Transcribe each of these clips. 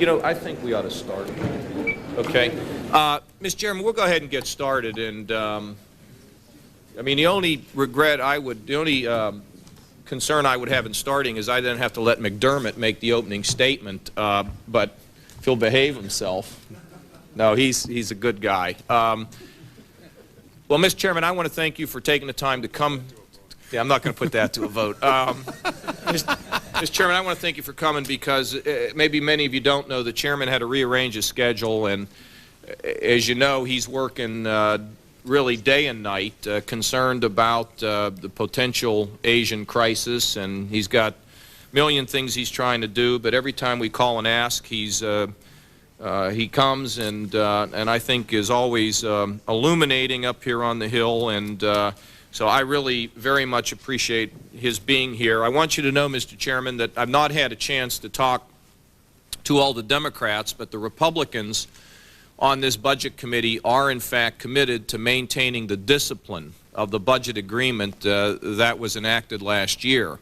You know, I think we ought to start. Okay. Mr. Chairman, we'll go ahead and get started. And, I mean, the only concern I would have in starting is I then have to let McDermott make the opening statement. But if he'll behave himself. No, he's a good guy. Well, Mr. Chairman, I want to thank you for taking the time to come. Yeah, I'm not going to put that to a vote. Mr. Chairman, I want to thank you for coming because maybe many of you don't know the chairman had to rearrange his schedule, and as you know, he's working really day and night, concerned about the potential Asian crisis, and he's got a million things he's trying to do. But every time we call and ask, he comes and I think is always illuminating up here on the Hill, and so I really very much appreciate his being here. I want you to know, Mr. Chairman, that I've not had a chance to talk to all the Democrats, but the Republicans on this Budget Committee are in fact committed to maintaining the discipline of the budget agreement that was enacted last year.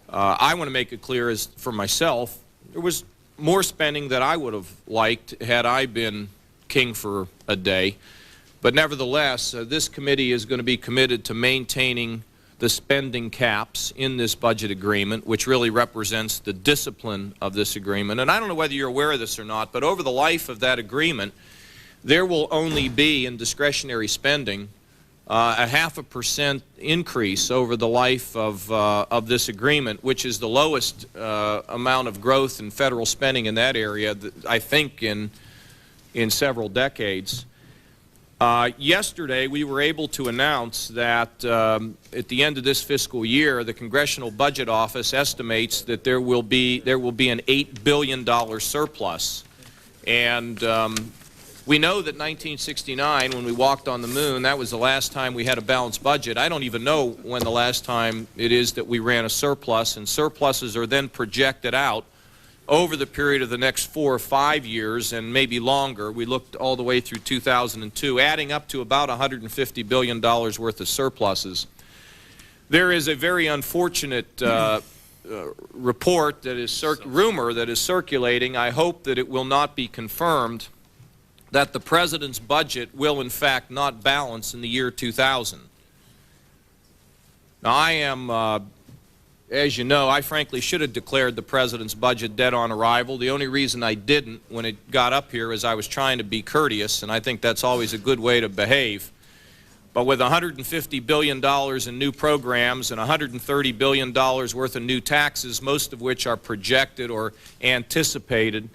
I want to make it clear, as for myself, there was more spending that I would have liked had I been king for a day. But nevertheless, this committee is going to be committed to maintaining the spending caps in this budget agreement, which really represents the discipline of this agreement. And I don't know whether you're aware of this or not, but over the life of that agreement, there will only be, in discretionary spending, a 0.5% increase over the life of this agreement, which is the lowest amount of growth in federal spending in that area, I think, in several decades. Yesterday, we were able to announce that at the end of this fiscal year, the Congressional Budget Office estimates that there will be an $8 billion surplus. And we know that 1969, when we walked on the moon, that was the last time we had a balanced budget. I don't even know when the last time it is that we ran a surplus, and surpluses are then projected out over the period of the next 4 or 5 years and maybe longer. We looked all the way through 2002, adding up to about $150 billion worth of surpluses. There is a very unfortunate report that is rumor that is circulating. I hope that it will not be confirmed, that the President's budget will in fact not balance in the year 2000. Now, I am as you know, I frankly should have declared the President's budget dead on arrival. The only reason I didn't when it got up here is I was trying to be courteous, and I think that's always a good way to behave. But with $150 billion in new programs and $130 billion worth of new taxes, most of which are projected or anticipated,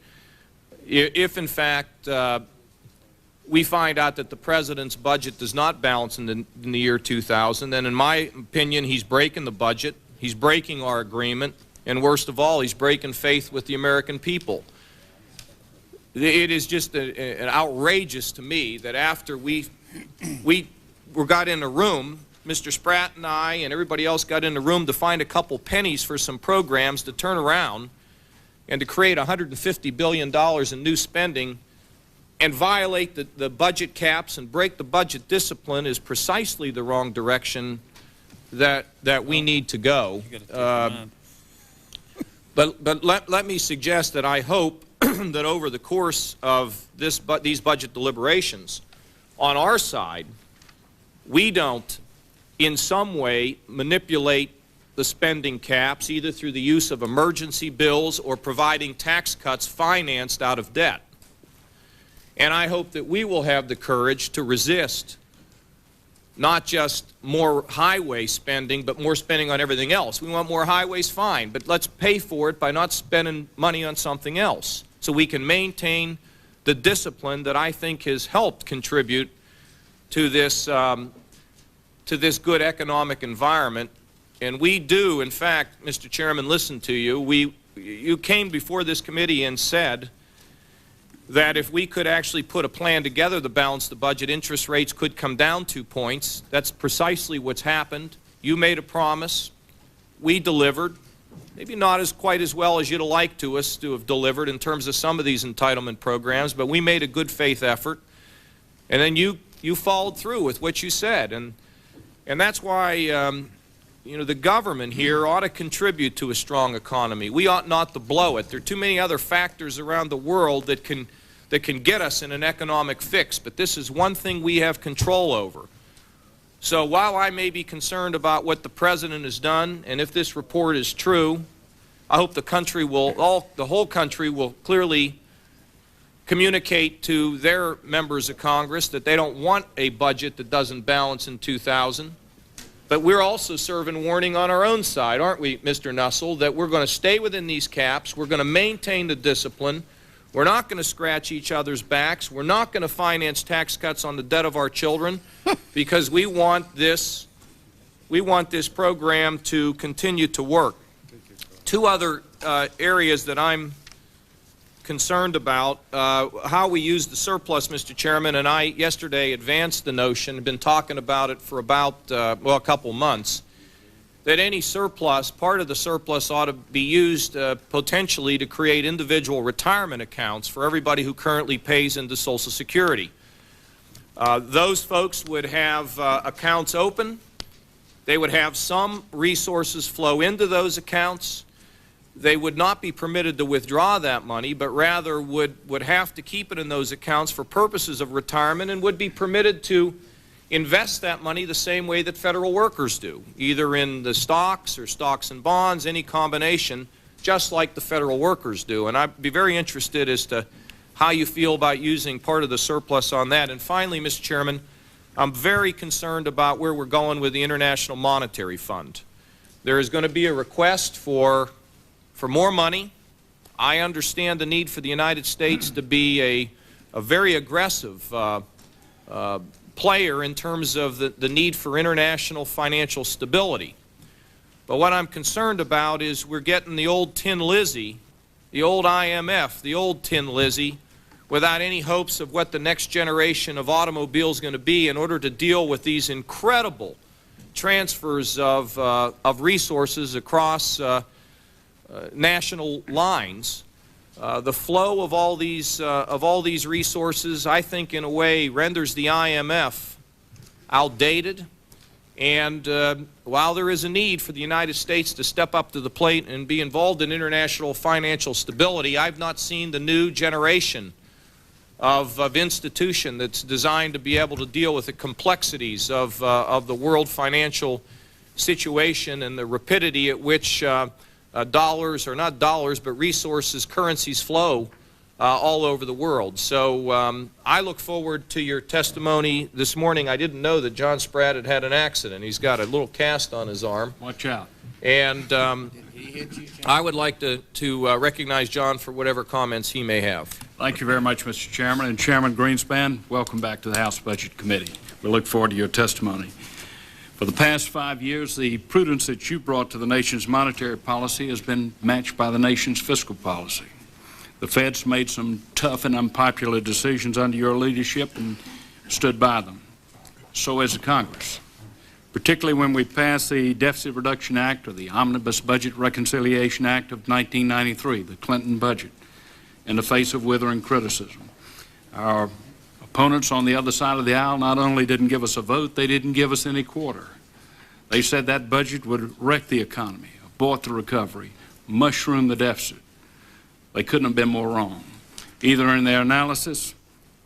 if in fact we find out that the President's budget does not balance in the year 2000, then in my opinion he's breaking the budget. He's breaking our agreement, and worst of all, he's breaking faith with the American people. It is just an outrageous to me that after we got in a room, Mr. Spratt and I and everybody else got in the room to find a couple pennies for some programs to turn around and to create $150 billion in new spending and violate the budget caps and break the budget discipline is precisely the wrong direction that we need to go. But let me suggest that I hope that over the course of these budget deliberations, on our side, we don't in some way manipulate the spending caps, either through the use of emergency bills or providing tax cuts financed out of debt. And I hope that we will have the courage to resist not just more highway spending, but more spending on everything else. We want more highways, fine, but let's pay for it by not spending money on something else so we can maintain the discipline that I think has helped contribute to this good economic environment. And we do, in fact, Mr. Chairman, listen to you. You came before this committee and said that if we could actually put a plan together to balance the budget, interest rates could come down 2 points. That's precisely what's happened. You made a promise. We delivered. Maybe not quite as well as you'd have liked us to have delivered in terms of some of these entitlement programs, but we made a good faith effort. And then you followed through with what you said. And that's why the government here ought to contribute to a strong economy. We ought not to blow it. There are too many other factors around the world that can get us in an economic fix, but this is one thing we have control over. So while I may be concerned about what the President has done, and if this report is true, I hope the whole country will clearly communicate to their members of Congress that they don't want a budget that doesn't balance in 2000. But we're also serving warning on our own side, aren't we, Mr. Nussel, that we're going to stay within these caps, we're going to maintain the discipline, we're not going to scratch each other's backs, we're not going to finance tax cuts on the debt of our children, because we want this program to continue to work. Two other areas that I'm concerned about, how we use the surplus, Mr. Chairman, and I yesterday advanced the notion, been talking about it for about, a couple months, that any surplus, part of the surplus ought to be used potentially to create individual retirement accounts for everybody who currently pays into Social Security. Those folks would have accounts open. They would have some resources flow into those accounts. They would not be permitted to withdraw that money, but rather would have to keep it in those accounts for purposes of retirement, and would be permitted to invest that money the same way that federal workers do, either in the stocks or stocks and bonds, any combination, just like the federal workers do. And I'd be very interested as to how you feel about using part of the surplus on that. And finally, Mr. Chairman, I'm very concerned about where we're going with the International Monetary Fund. There is going to be a request for more money. I understand the need for the United States to be a very aggressive player in terms of the need for international financial stability. But what I'm concerned about is we're getting the old Tin Lizzy, the old IMF, the old Tin Lizzy, without any hopes of what the next generation of automobiles is going to be in order to deal with these incredible transfers of resources across national lines. The flow of all these resources, I think, in a way, renders the IMF outdated. And while there is a need for the United States to step up to the plate and be involved in international financial stability, I've not seen the new generation of institution that's designed to be able to deal with the complexities of the world financial situation and the rapidity at which dollars, or not dollars, but resources, currencies flow all over the world. So I look forward to your testimony this morning. I didn't know that John Spratt had an accident. He's got a little cast on his arm. Watch out. And I would like to recognize John for whatever comments he may have. Thank you very much, Mr. Chairman. And Chairman Greenspan, welcome back to the House Budget Committee. We look forward to your testimony. For the past 5 years, the prudence that you brought to the nation's monetary policy has been matched by the nation's fiscal policy. The Fed's made some tough and unpopular decisions under your leadership and stood by them. So has the Congress, particularly when we passed the Deficit Reduction Act, or the Omnibus Budget Reconciliation Act of 1993, the Clinton budget, in the face of withering criticism. Our opponents on the other side of the aisle not only didn't give us a vote, they didn't give us any quarter. They said that budget would wreck the economy, abort the recovery, mushroom the deficit. They couldn't have been more wrong, either in their analysis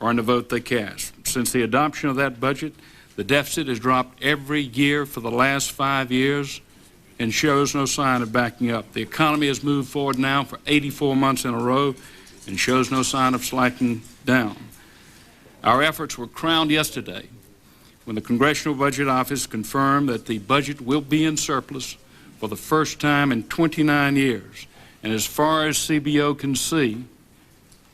or in the vote they cast. Since the adoption of that budget, the deficit has dropped every year for the last 5 years and shows no sign of backing up. The economy has moved forward now for 84 months in a row and shows no sign of slacking down. Our efforts were crowned yesterday when the Congressional Budget Office confirmed that the budget will be in surplus for the first time in 29 years. And as far as CBO can see,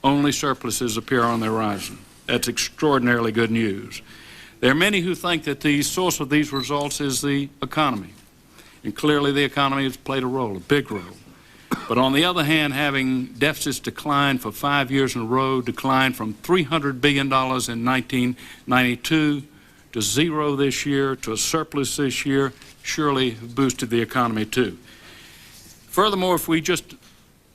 only surpluses appear on the horizon. That's extraordinarily good news. There are many who think that the source of these results is the economy. And clearly the economy has played a role, a big role. But on the other hand, having deficits decline for 5 years in a row, decline from $300 billion in 1992 to zero this year, to a surplus this year, surely boosted the economy too. Furthermore, if we just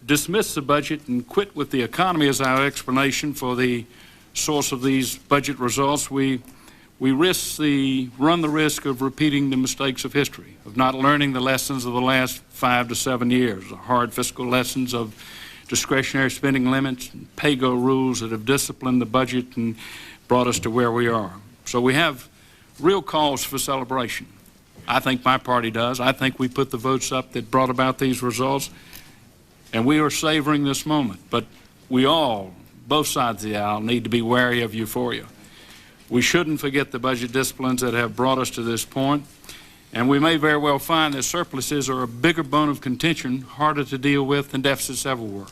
dismiss the budget and quit with the economy as our explanation for the source of these budget results, we we run the risk of repeating the mistakes of history, of not learning the lessons of the last 5 to 7 years, the hard fiscal lessons of discretionary spending limits, and pay-go rules that have disciplined the budget and brought us to where we are. So we have real cause for celebration. I think my party does. I think we put the votes up that brought about these results, and we are savoring this moment. But we all, both sides of the aisle, need to be wary of euphoria. We shouldn't forget the budget disciplines that have brought us to this point, and we may very well find that surpluses are a bigger bone of contention, harder to deal with than deficits ever were.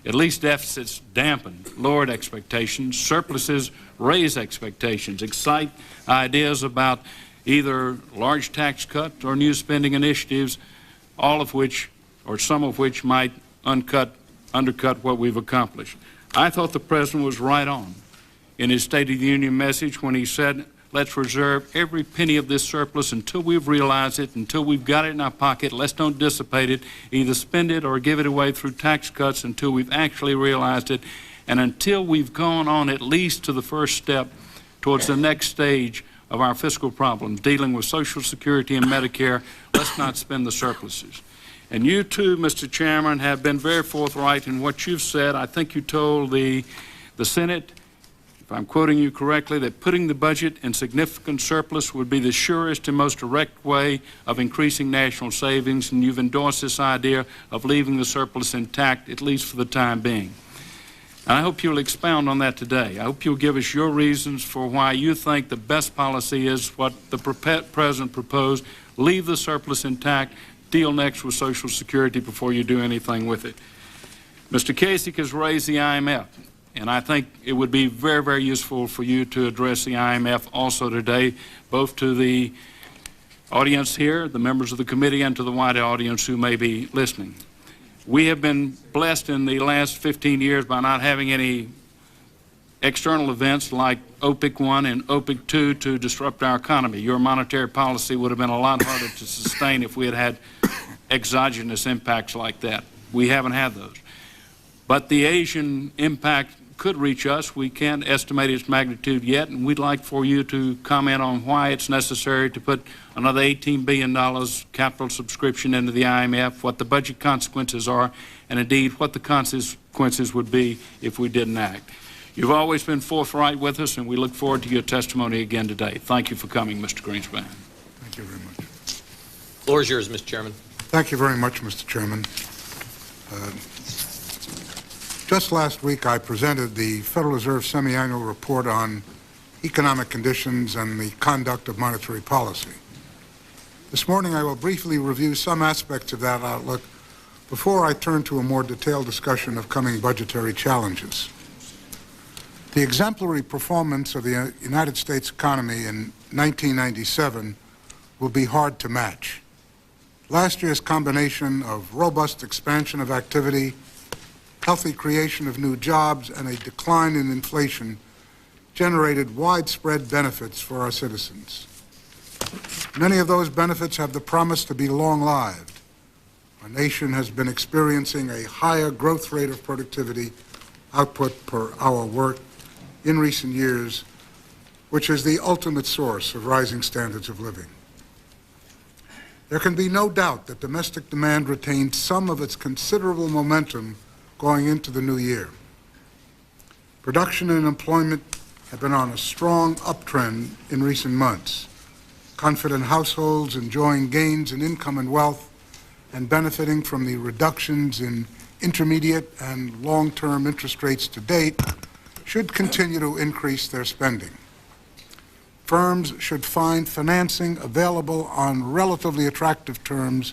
At least deficits dampen, lowered expectations. Surpluses raise expectations, excite ideas about either large tax cuts or new spending initiatives, all of which, or some of which, might undercut what we've accomplished. I thought the President was right on in his State of the Union message when he said, let's reserve every penny of this surplus until we've realized it, until we've got it in our pocket. Let's don't dissipate it, either spend it or give it away through tax cuts until we've actually realized it, and until we've gone on at least to the first step towards the next stage of our fiscal problems, dealing with Social Security and Medicare. Let's not spend the surpluses. And you too, Mr. Chairman, have been very forthright in what you've said. I think you told the Senate, if I'm quoting you correctly, that putting the budget in significant surplus would be the surest and most direct way of increasing national savings, and you've endorsed this idea of leaving the surplus intact, at least for the time being. And I hope you'll expound on that today. I hope you'll give us your reasons for why you think the best policy is what the President proposed: leave the surplus intact, deal next with Social Security before you do anything with it. Mr. Kasich has raised the IMF, and I think it would be very, very useful for you to address the IMF also today, both to the audience here, the members of the committee, and to the wider audience who may be listening. We have been blessed in the last 15 years by not having any external events like OPEC 1 and OPEC 2 to disrupt our economy. Your monetary policy would have been a lot harder to sustain if we had had exogenous impacts like that. We haven't had those. But the Asian impact could reach us. We can't estimate its magnitude yet, and we'd like for you to comment on why it's necessary to put another $18 billion capital subscription into the IMF, what the budget consequences are, and indeed what the consequences would be if we didn't act. You've always been forthright with us, and we look forward to your testimony again today. Thank you for coming, Mr. Greenspan. Thank you very much. The floor is yours, Mr. Chairman. Thank you very much, Mr. Chairman. Just last week, I presented the Federal Reserve semi-annual report on economic conditions and the conduct of monetary policy. This morning, I will briefly review some aspects of that outlook before I turn to a more detailed discussion of coming budgetary challenges. The exemplary performance of the United States economy in 1997 will be hard to match. Last year's combination of robust expansion of activity, healthy creation of new jobs, and a decline in inflation generated widespread benefits for our citizens. Many of those benefits have the promise to be long-lived. Our nation has been experiencing a higher growth rate of productivity, output per hour worked, in recent years, which is the ultimate source of rising standards of living. There can be no doubt that domestic demand retained some of its considerable momentum going into the new year. Production and employment have been on a strong uptrend in recent months. Confident households enjoying gains in income and wealth and benefiting from the reductions in intermediate and long-term interest rates to date should continue to increase their spending. Firms should find financing available on relatively attractive terms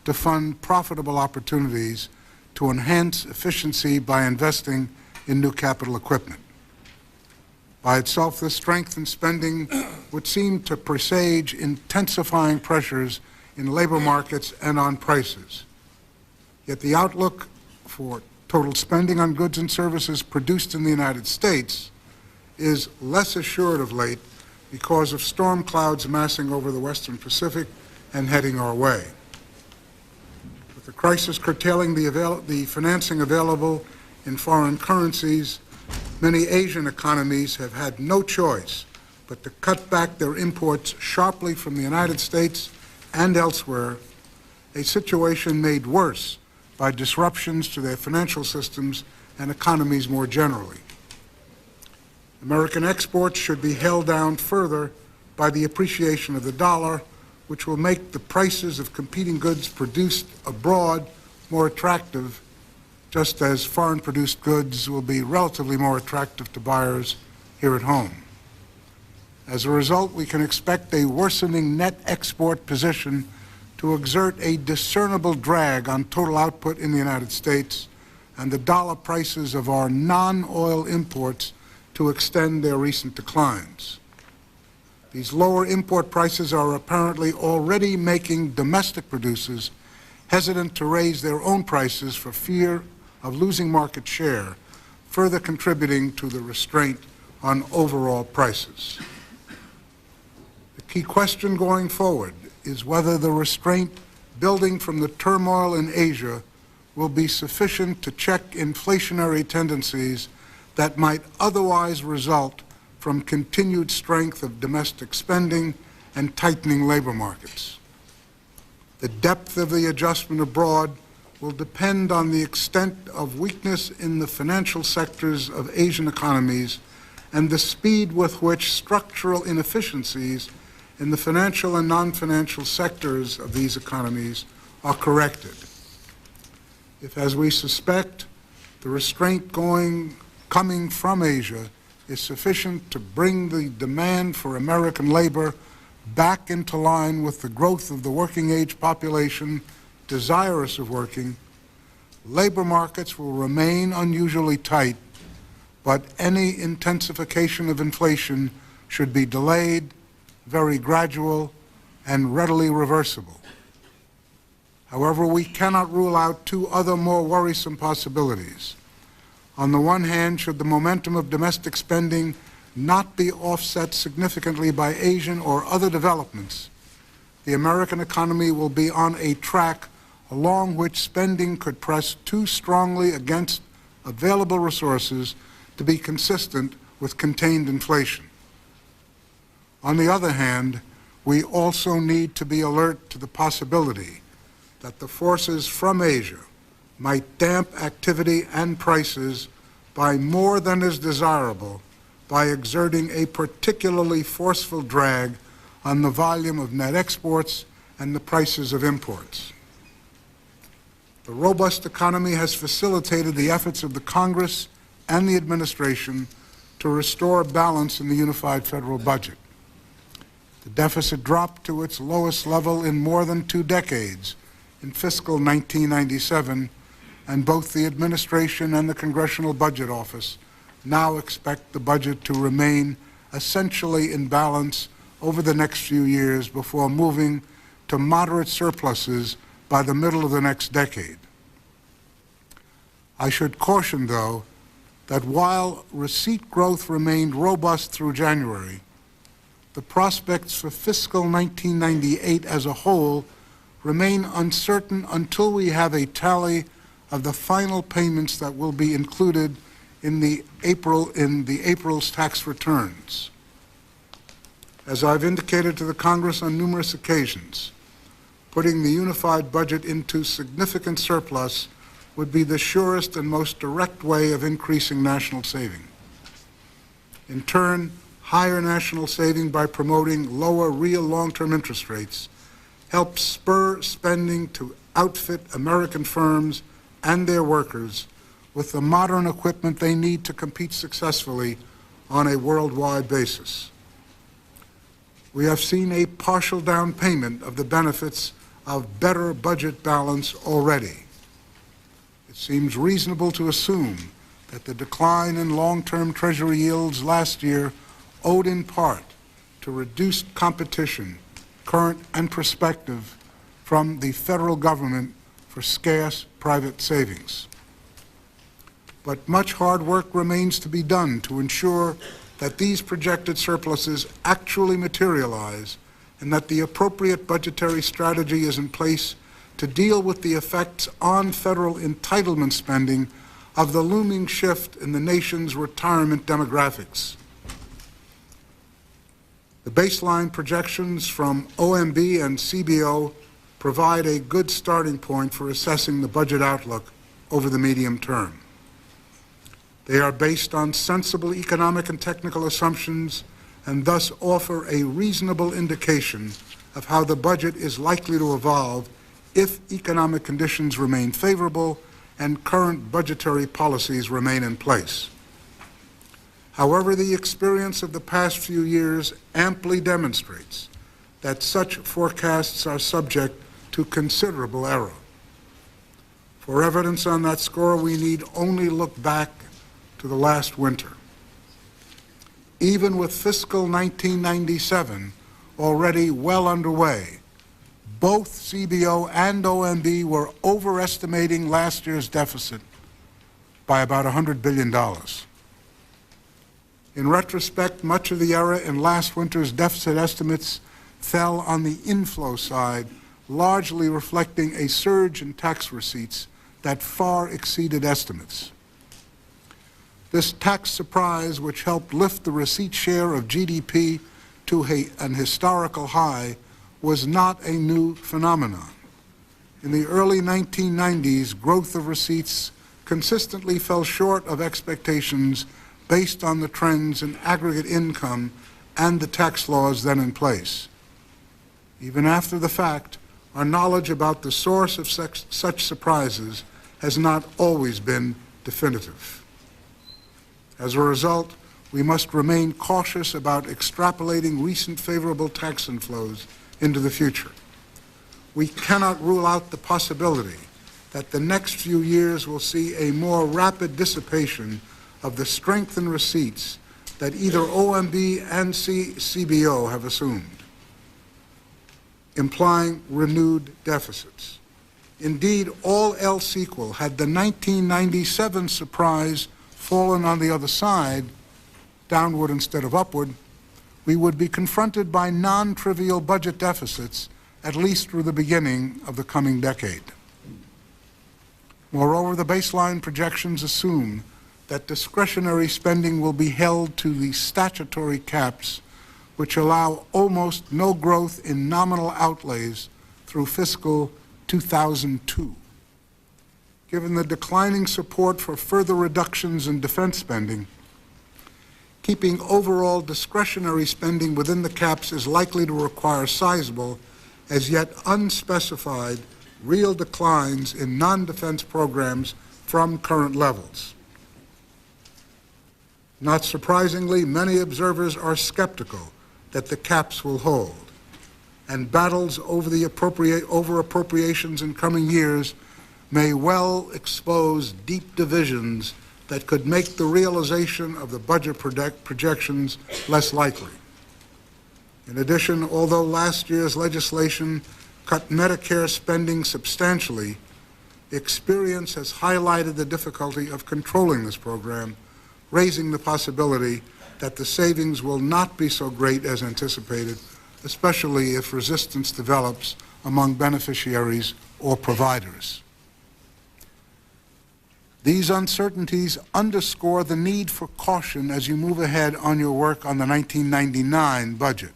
to fund profitable opportunities to enhance efficiency by investing in new capital equipment. By itself, this strength in spending would seem to presage intensifying pressures in labor markets and on prices. Yet the outlook for total spending on goods and services produced in the United States is less assured of late because of storm clouds massing over the Western Pacific and heading our way. With the crisis curtailing the financing available in foreign currencies, many Asian economies have had no choice but to cut back their imports sharply from the United States and elsewhere, a situation made worse by disruptions to their financial systems and economies more generally. American exports should be held down further by the appreciation of the dollar, which will make the prices of competing goods produced abroad more attractive, just as foreign-produced goods will be relatively more attractive to buyers here at home. As a result, we can expect a worsening net export position to exert a discernible drag on total output in the United States and the dollar prices of our non-oil imports to extend their recent declines. These lower import prices are apparently already making domestic producers hesitant to raise their own prices for fear of losing market share, further contributing to the restraint on overall prices. The key question going forward is whether the restraint building from the turmoil in Asia will be sufficient to check inflationary tendencies that might otherwise result from continued strength of domestic spending and tightening labor markets. The depth of the adjustment abroad will depend on the extent of weakness in the financial sectors of Asian economies and the speed with which structural inefficiencies in the financial and non-financial sectors of these economies are corrected. If, as we suspect, the restraint coming from Asia is sufficient to bring the demand for American labor back into line with the growth of the working-age population desirous of working, labor markets will remain unusually tight, but any intensification of inflation should be delayed, very gradual, and readily reversible. However, we cannot rule out two other more worrisome possibilities. On the one hand, should the momentum of domestic spending not be offset significantly by Asian or other developments, the American economy will be on a track along which spending could press too strongly against available resources to be consistent with contained inflation. On the other hand, we also need to be alert to the possibility that the forces from Asia might damp activity and prices by more than is desirable by exerting a particularly forceful drag on the volume of net exports and the prices of imports. The robust economy has facilitated the efforts of the Congress and the administration to restore balance in the unified federal budget. The deficit dropped to its lowest level in more than 2 decades in fiscal 1997, and both the administration and the Congressional Budget Office now expect the budget to remain essentially in balance over the next few years before moving to moderate surpluses by the middle of the next decade. I should caution, though, that while receipt growth remained robust through January, the prospects for fiscal 1998 as a whole remain uncertain until we have a tally of the final payments that will be included in April's tax returns. As I've indicated to the Congress on numerous occasions, putting the unified budget into significant surplus would be the surest and most direct way of increasing national saving. In turn, higher national saving by promoting lower real long-term interest rates helps spur spending to outfit American firms and their workers with the modern equipment they need to compete successfully on a worldwide basis. We have seen a partial down payment of the benefits of better budget balance already. It seems reasonable to assume that the decline in long-term Treasury yields last year owed in part to reduced competition, current and prospective, from the federal government for scarce private savings. But much hard work remains to be done to ensure that these projected surpluses actually materialize and that the appropriate budgetary strategy is in place to deal with the effects on federal entitlement spending of the looming shift in the nation's retirement demographics. The baseline projections from OMB and CBO provide a good starting point for assessing the budget outlook over the medium term. They are based on sensible economic and technical assumptions and thus offer a reasonable indication of how the budget is likely to evolve if economic conditions remain favorable and current budgetary policies remain in place. However, the experience of the past few years amply demonstrates that such forecasts are subject to considerable error. For evidence on that score, we need only look back to the last winter. Even with fiscal 1997 already well underway, both CBO and OMB were overestimating last year's deficit by about $100 billion. In retrospect, much of the error in last winter's deficit estimates fell on the inflow side, largely reflecting a surge in tax receipts that far exceeded estimates. This tax surprise, which helped lift the receipt share of GDP to an historical high, was not a new phenomenon. In the early 1990s, growth of receipts consistently fell short of expectations based on the trends in aggregate income and the tax laws then in place. Even after the fact, our knowledge about the source of such surprises has not always been definitive. As a result, we must remain cautious about extrapolating recent favorable tax inflows into the future. We cannot rule out the possibility that the next few years will see a more rapid dissipation of the strength in receipts that either OMB and CBO have assumed, implying renewed deficits. Indeed, all else equal, had the 1997 surprise fallen on the other side, downward instead of upward, we would be confronted by non-trivial budget deficits at least through the beginning of the coming decade. Moreover, the baseline projections assume that discretionary spending will be held to the statutory caps, which allow almost no growth in nominal outlays through fiscal 2002. Given the declining support for further reductions in defense spending, keeping overall discretionary spending within the caps is likely to require sizable, as yet unspecified, real declines in non-defense programs from current levels. Not surprisingly, many observers are skeptical that the caps will hold, and battles over appropriations in coming years may well expose deep divisions that could make the realization of the budget projections less likely. In addition, although last year's legislation cut Medicare spending substantially, experience has highlighted the difficulty of controlling this program, raising the possibility that the savings will not be so great as anticipated, especially if resistance develops among beneficiaries or providers. These uncertainties underscore the need for caution as you move ahead on your work on the 1999 budget.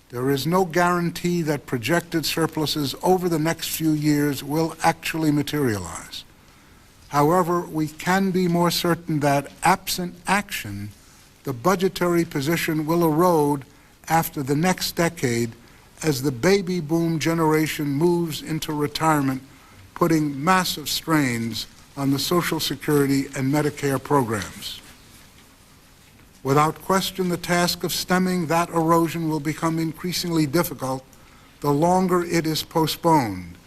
There is no guarantee that projected surpluses over the next few years will actually materialize. However, we can be more certain that, absent action, the budgetary position will erode after the next decade as the baby boom generation moves into retirement, putting massive strains on the Social Security and Medicare programs. Without question, the task of stemming that erosion will become increasingly difficult the longer it is postponed.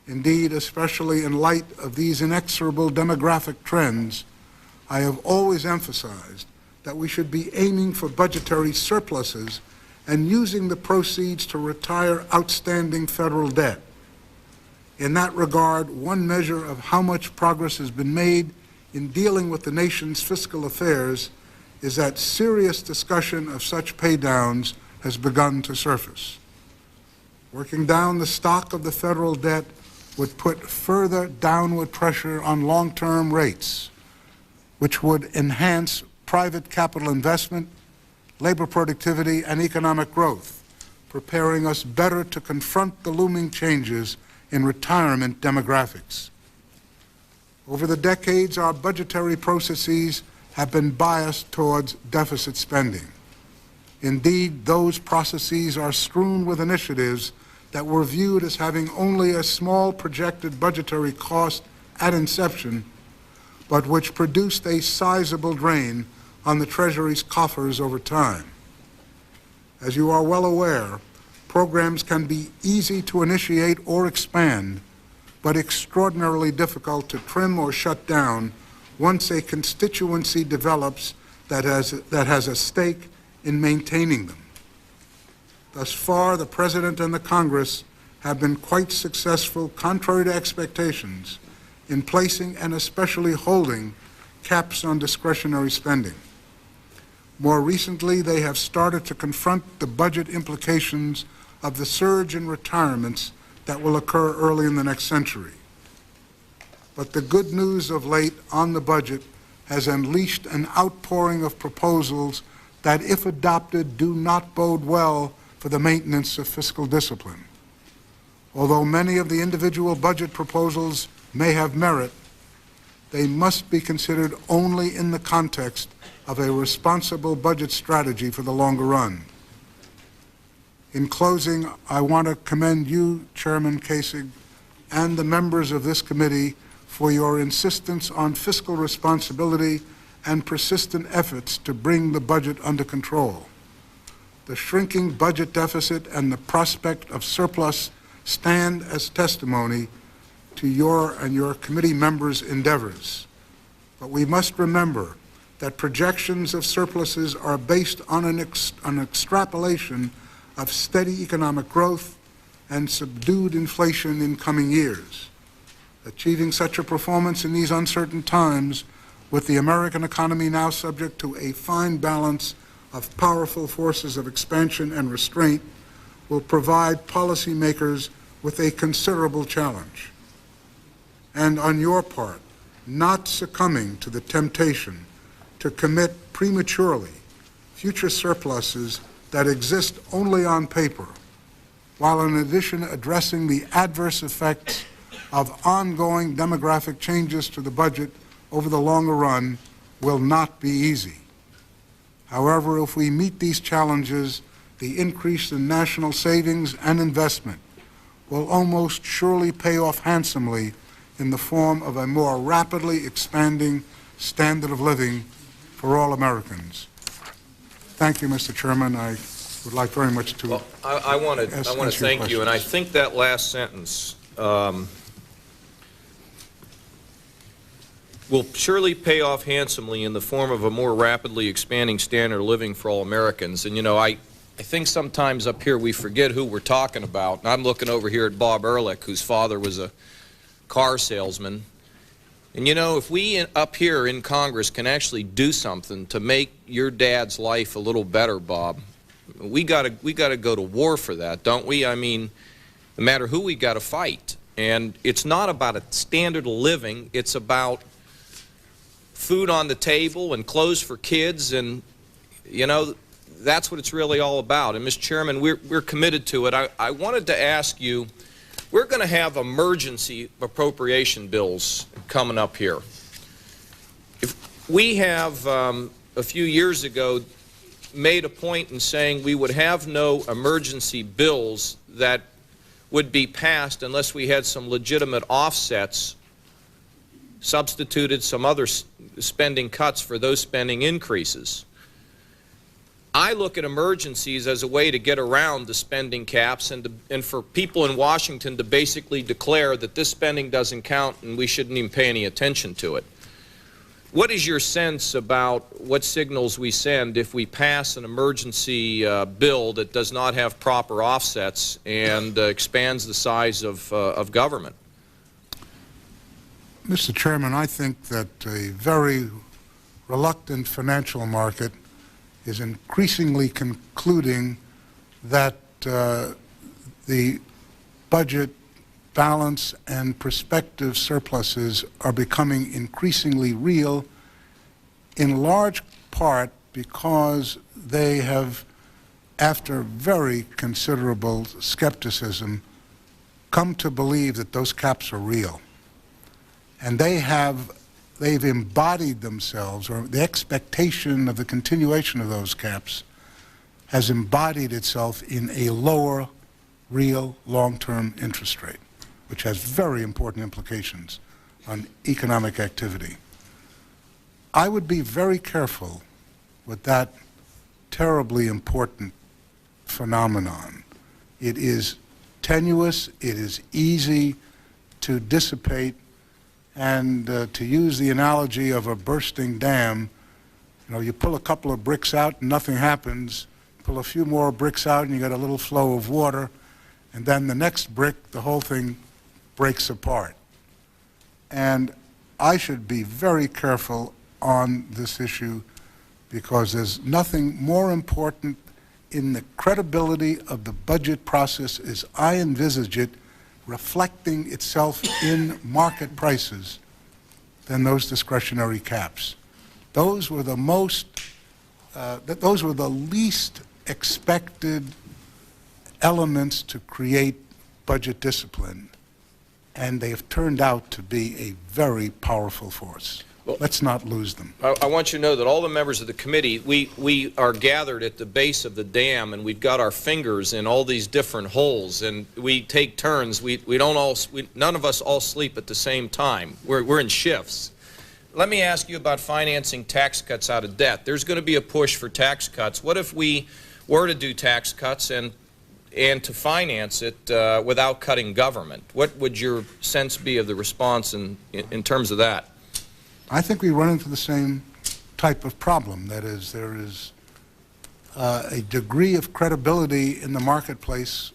Indeed, especially in light of these inexorable demographic trends, I have always emphasized that we should be aiming for budgetary surpluses and using the proceeds to retire outstanding federal debt. In that regard, one measure of how much progress has been made in dealing with the nation's fiscal affairs is that serious discussion of such paydowns has begun to surface. Working down the stock of the federal debt would put further downward pressure on long-term rates, which would enhance private capital investment, labor productivity, and economic growth, preparing us better to confront the looming changes in retirement demographics. Over the decades, our budgetary processes have been biased towards deficit spending. Indeed, those processes are strewn with initiatives that were viewed as having only a small projected budgetary cost at inception, but which produced a sizable drain on the Treasury's coffers over time. As you are well aware, programs can be easy to initiate or expand, but extraordinarily difficult to trim or shut down once a constituency develops that has a stake in maintaining them. Thus far, the President and the Congress have been quite successful, contrary to expectations, in placing and especially holding caps on discretionary spending. More recently, they have started to confront the budget implications of the surge in retirements that will occur early in the next century. But the good news of late on the budget has unleashed an outpouring of proposals that, if adopted, do not bode well for the maintenance of fiscal discipline. Although many of the individual budget proposals may have merit, they must be considered only in the context of a responsible budget strategy for the longer run. In closing, I want to commend you, Chairman Kasich, and the members of this committee for your insistence on fiscal responsibility and persistent efforts to bring the budget under control. The shrinking budget deficit and the prospect of surplus stand as testimony to your and your committee members' endeavors. But we must remember that projections of surpluses are based on an extrapolation of steady economic growth and subdued inflation in coming years. Achieving such a performance in these uncertain times, with the American economy now subject to a fine balance of powerful forces of expansion and restraint, will provide policymakers with a considerable challenge. And on your part, not succumbing to the temptation to commit prematurely future surpluses that exist only on paper, while in addition addressing the adverse effects of ongoing demographic changes to the budget over the longer run, will not be easy. However, if we meet these challenges, the increase in national savings and investment will almost surely pay off handsomely in the form of a more rapidly expanding standard of living for all Americans. Thank you, Mr. Chairman. I would like very much to I want to thank you, and I think that last sentence will surely pay off handsomely in the form of a more rapidly expanding standard of living for all Americans. And, you know, I think sometimes up here we forget who we're talking about. And I'm looking over here at Bob Ehrlich, whose father was a car salesman. And, you know, if we up here in Congress can actually do something to make your dad's life a little better, Bob, we got to go to war for that, don't we? I mean, no matter who we got to fight. And it's not about a standard of living. It's about food on the table and clothes for kids, and, you know, that's what it's really all about. And, Mr. Chairman, we're committed to it. I wanted to ask you, we're going to have emergency appropriation bills coming up here. If we have, a few years ago, made a point in saying we would have no emergency bills that would be passed unless we had some legitimate offsets, substituted some other spending cuts for those spending increases. I look at emergencies as a way to get around the spending caps and for people in Washington to basically declare that this spending doesn't count and we shouldn't even pay any attention to it. What is your sense about what signals we send if we pass an emergency bill that does not have proper offsets and expands the size of government? Mr. Chairman, I think that a very reluctant financial market is increasingly concluding that the budget balance and prospective surpluses are becoming increasingly real, in large part because they have, after very considerable skepticism, come to believe that those caps are real. And they've embodied themselves, or the expectation of the continuation of those caps has embodied itself in a lower real long-term interest rate, which has very important implications on economic activity. I would be very careful with that terribly important phenomenon. It is tenuous, it is easy to dissipate, and to use the analogy of a bursting dam, you know, you pull a couple of bricks out and nothing happens, pull a few more bricks out and you get a little flow of water, and then the next brick, the whole thing breaks apart. And I should be very careful on this issue because there's nothing more important in the credibility of the budget process as I envisage it reflecting itself in market prices than those discretionary caps. Those were the least expected elements to create budget discipline, and they have turned out to be a very powerful force. Well, let's not lose them. I want you to know that all the members of the committee, we are gathered at the base of the dam, and we've got our fingers in all these different holes, and we take turns. None of us all sleep at the same time. We're in shifts. Let me ask you about financing tax cuts out of debt. There's going to be a push for tax cuts. What if we were to do tax cuts and to finance it without cutting government? What would your sense be of the response in terms of that? I think we run into the same type of problem. That is, there is a degree of credibility in the marketplace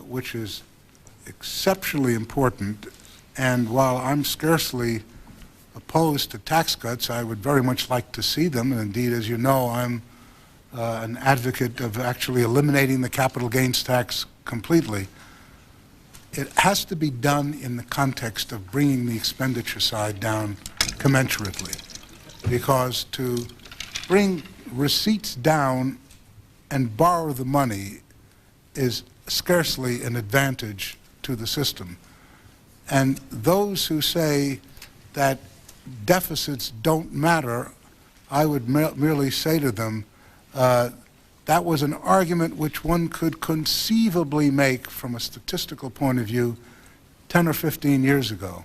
which is exceptionally important, and while I'm scarcely opposed to tax cuts, I would very much like to see them, and indeed, as you know, I'm an advocate of actually eliminating the capital gains tax completely. It has to be done in the context of bringing the expenditure side down commensurately, because to bring receipts down and borrow the money is scarcely an advantage to the system. And those who say that deficits don't matter, I would merely say to them, that was an argument which one could conceivably make from a statistical point of view 10 or 15 years ago.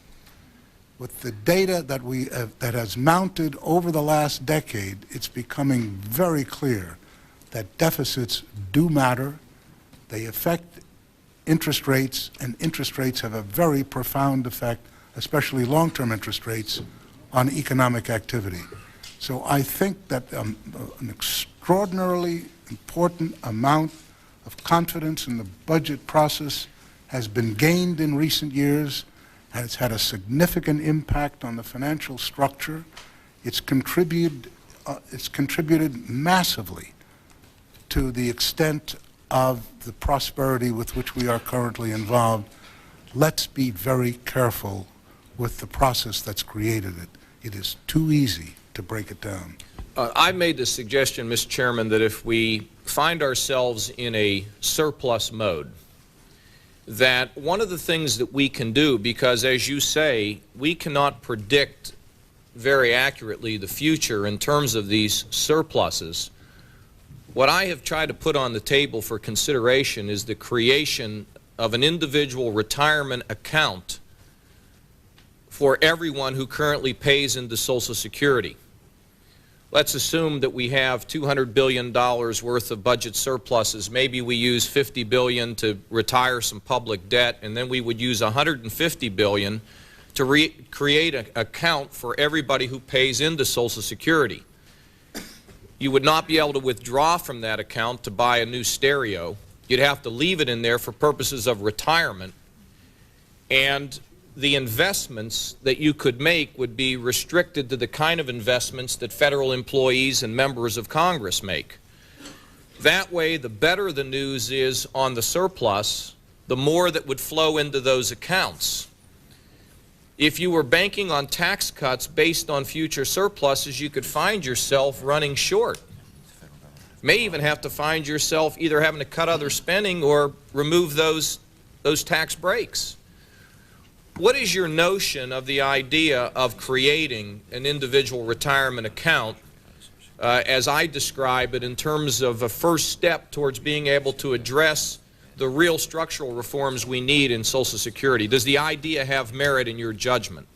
With the data that has mounted over the last decade, it's becoming very clear that deficits do matter. They affect interest rates, and interest rates have a very profound effect, especially long-term interest rates, on economic activity. So I think that an extraordinarily important amount of confidence in the budget process has been gained in recent years, and it's had a significant impact on the financial structure. It's contributed massively to the extent of the prosperity with which we are currently involved. Let's be very careful with the process that's created it. It is too easy to break it down. I've made the suggestion, Mr. Chairman, that if we find ourselves in a surplus mode, that one of the things that we can do, because as you say, we cannot predict very accurately the future in terms of these surpluses, what I have tried to put on the table for consideration is the creation of an individual retirement account for everyone who currently pays into Social Security. Let's assume that we have $200 billion worth of budget surpluses. Maybe we use $50 billion to retire some public debt, and then we would use $150 billion to create an account for everybody who pays into Social Security. You would not be able to withdraw from that account to buy a new stereo. You'd have to leave it in there for purposes of retirement, and the investments that you could make would be restricted to the kind of investments that federal employees and members of Congress make. That way, the better the news is on the surplus, the more that would flow into those accounts. If you were banking on tax cuts based on future surpluses, you could find yourself running short. May even have to find yourself either having to cut other spending or remove those tax breaks. What is your notion of the idea of creating an individual retirement account, as I describe it, in terms of a first step towards being able to address the real structural reforms we need in Social Security? Does the idea have merit in your judgment?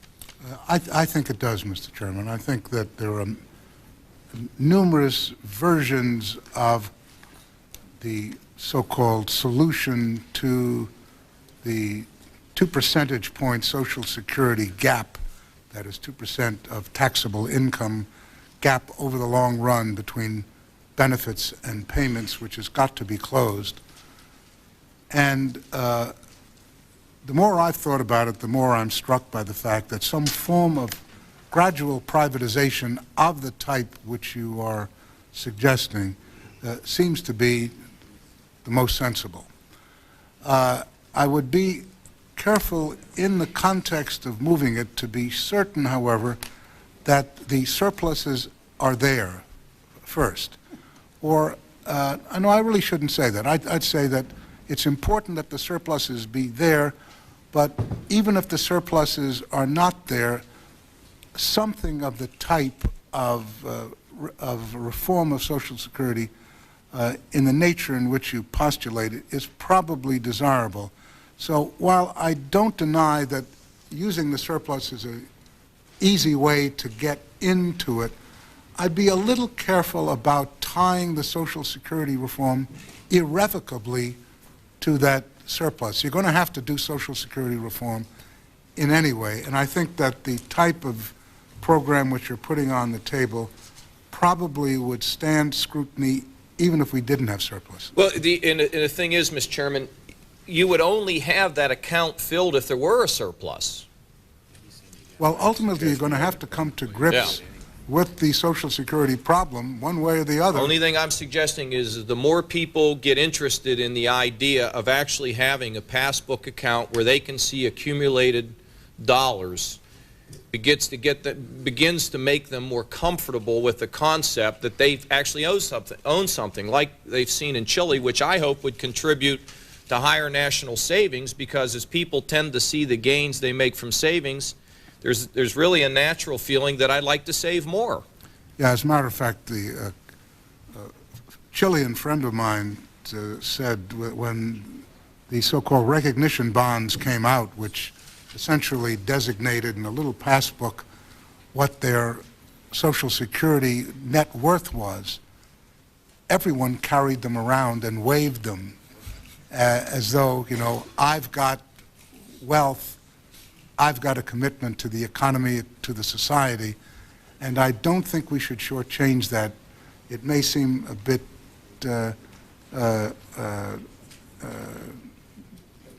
I think it does, Mr. Chairman. I think that there are numerous versions of the so-called solution to the 2 percentage point Social Security gap, that is 2% of taxable income gap over the long run between benefits and payments, which has got to be closed. And the more I've thought about it, the more I'm struck by the fact that some form of gradual privatization of the type which you are suggesting seems to be the most sensible. I would be careful in the context of moving it to be certain, however, that the surpluses are there first. Or, no, I really shouldn't say that. I'd say that it's important that the surpluses be there, but even if the surpluses are not there, something of the type of reform of Social Security in the nature in which you postulate it is probably desirable. So while I don't deny that using the surplus is an easy way to get into it, I'd be a little careful about tying the Social Security reform irrevocably to that surplus. You're going to have to do Social Security reform in any way, and I think that the type of program which you're putting on the table probably would stand scrutiny even if we didn't have surplus. Well, and the thing is, Mr. Chairman, you would only have that account filled if there were a surplus. Well, ultimately, you're going to have to come to grips with the Social Security problem one way or the other. The only thing I'm suggesting is the more people get interested in the idea of actually having a passbook account where they can see accumulated dollars, begins to make them more comfortable with the concept that they actually own something like they've seen in Chile, which I hope would contribute to higher national savings, because as people tend to see the gains they make from savings, there's really a natural feeling that I'd like to save more. Yeah, as a matter of fact, the Chilean friend of mine said when the so-called recognition bonds came out, which essentially designated in a little passbook what their Social Security net worth was, everyone carried them around and waved them as though, you know, I've got wealth, I've got a commitment to the economy, to the society, and I don't think we should shortchange that. It may seem a bit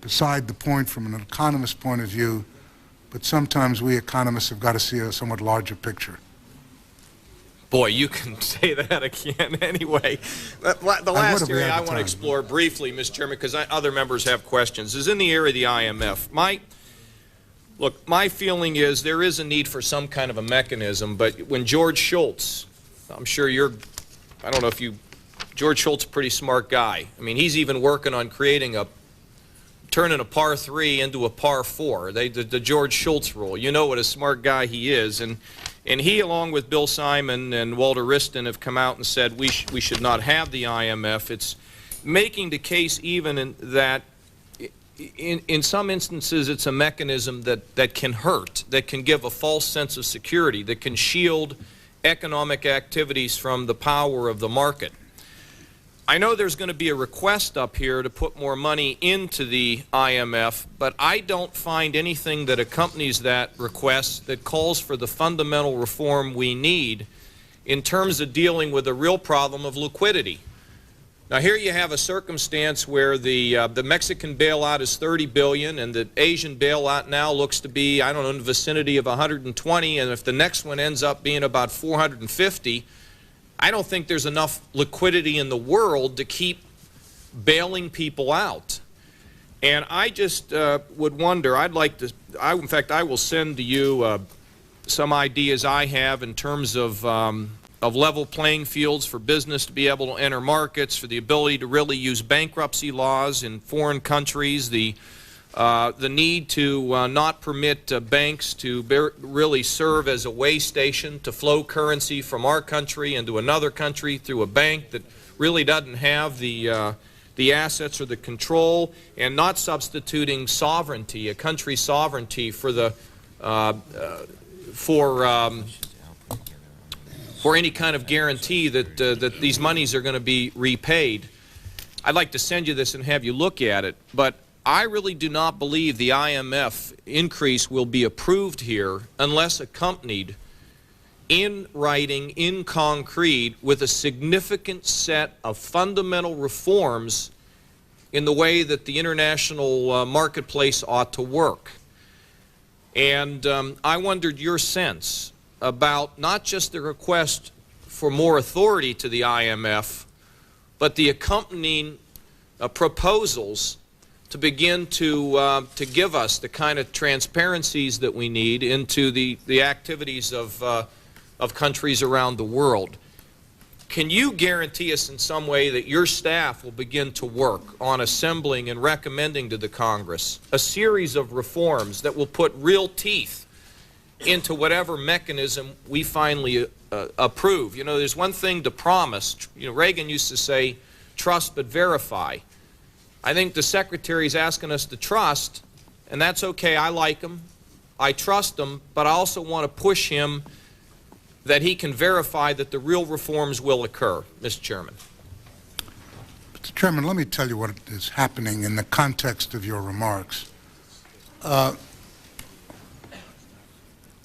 beside the point from an economist's point of view, but sometimes we economists have got to see a somewhat larger picture. Boy, you can say that again anyway. The last area I want to explore briefly, Mr. Chairman, because other members have questions, is in the area of the IMF. Look, my feeling is there is a need for some kind of a mechanism, but when George Shultz, I'm sure I don't know if George Shultz is a pretty smart guy. I mean, he's even working on turning a par 3 into a par 4, the George Shultz rule. You know what a smart guy he is. And he, along with Bill Simon and Walter Wriston, have come out and said we should not have the IMF. It's making the case even that in some instances it's a mechanism that can hurt, that can give a false sense of security, that can shield economic activities from the power of the market. I know there's going to be a request up here to put more money into the IMF, but I don't find anything that accompanies that request that calls for the fundamental reform we need in terms of dealing with the real problem of liquidity. Now, here you have a circumstance where the Mexican bailout is $30 billion, and the Asian bailout now looks to be, I don't know, in the vicinity of 120, and if the next one ends up being about 450, I don't think there's enough liquidity in the world to keep bailing people out. And I just would wonder, in fact, I will send to you some ideas I have in terms of level playing fields for business to be able to enter markets, for the ability to really use bankruptcy laws in foreign countries, the need to not permit banks to really serve as a way station to flow currency from our country into another country through a bank that really doesn't have the assets or the control, and not substituting sovereignty, a country's sovereignty, for the for any kind of guarantee that that these monies are going to be repaid. I'd like to send you this and have you look at it, but I really do not believe the IMF increase will be approved here unless accompanied in writing, in concrete, with a significant set of fundamental reforms in the way that the international marketplace ought to work. And I wondered your sense about not just the request for more authority to the IMF, but the accompanying proposals to begin to give us the kind of transparencies that we need into the activities of countries around the world. Can you guarantee us in some way that your staff will begin to work on assembling and recommending to the Congress a series of reforms that will put real teeth into whatever mechanism we finally approve? You know, there's one thing to promise. You know, Reagan used to say, trust but verify. I think the Secretary is asking us to trust, and that's okay. I like him. I trust him, but I also want to push him that he can verify that the real reforms will occur. Mr. Chairman. Mr. Chairman, let me tell you what is happening in the context of your remarks.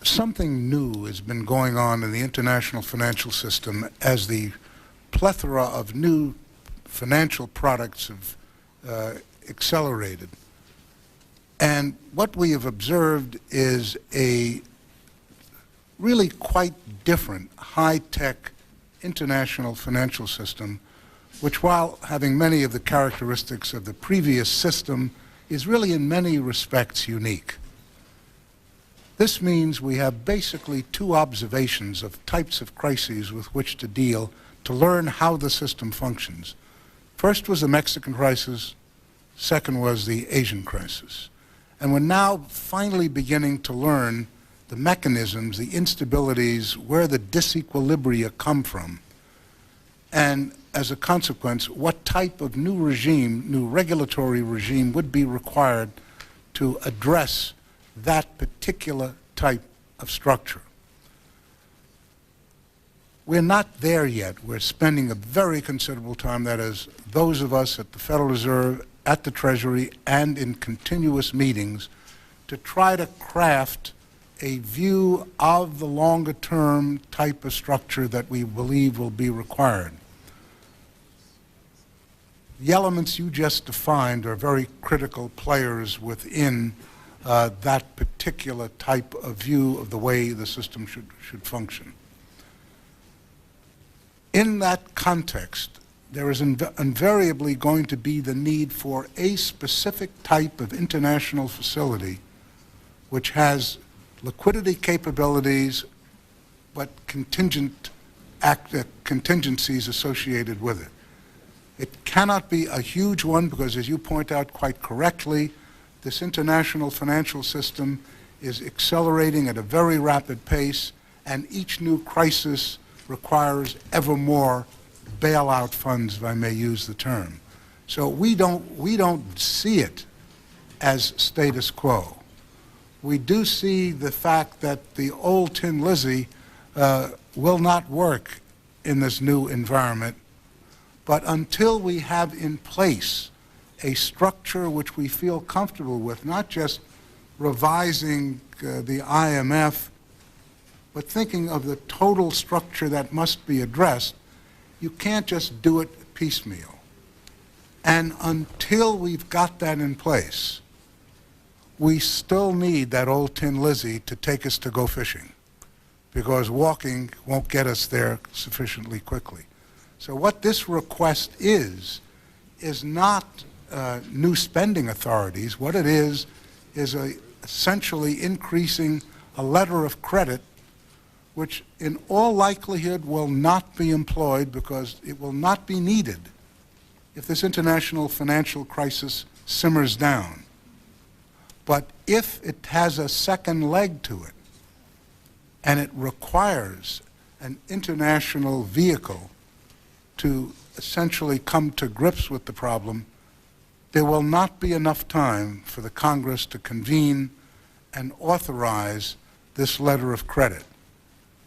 Something new has been going on in the international financial system as the plethora of new financial products have accelerated. And what we have observed is a really quite different, high-tech international financial system, which, while having many of the characteristics of the previous system, is really in many respects unique. This means we have basically two observations of types of crises with which to deal to learn how the system functions. First was the Mexican crisis, second was the Asian crisis. And we're now finally beginning to learn the mechanisms, the instabilities, where the disequilibria come from, and as a consequence, what type of new regime, new regulatory regime would be required to address that particular type of structure. We're not there yet. We're spending a very considerable time, that is, those of us at the Federal Reserve, at the Treasury, and in continuous meetings to try to craft a view of the longer-term type of structure that we believe will be required. The elements you just defined are very critical players within that particular type of view of the way the system should function. In that context, there is invariably going to be the need for a specific type of international facility which has liquidity capabilities, but contingencies associated with it. It cannot be a huge one because, as you point out quite correctly, this international financial system is accelerating at a very rapid pace, and each new crisis requires ever more bailout funds, if I may use the term. So we don't see it as status quo. We do see the fact that the old Tin Lizzie will not work in this new environment, but until we have in place a structure which we feel comfortable with, not just revising the IMF, but thinking of the total structure that must be addressed, you can't just do it piecemeal. And until we've got that in place, we still need that old Tin Lizzie to take us to go fishing, because walking won't get us there sufficiently quickly. So what this request is not new spending authorities. What it is essentially increasing a letter of credit which in all likelihood will not be employed because it will not be needed if this international financial crisis simmers down. But if it has a second leg to it, and it requires an international vehicle to essentially come to grips with the problem, there will not be enough time for the Congress to convene and authorize this letter of credit.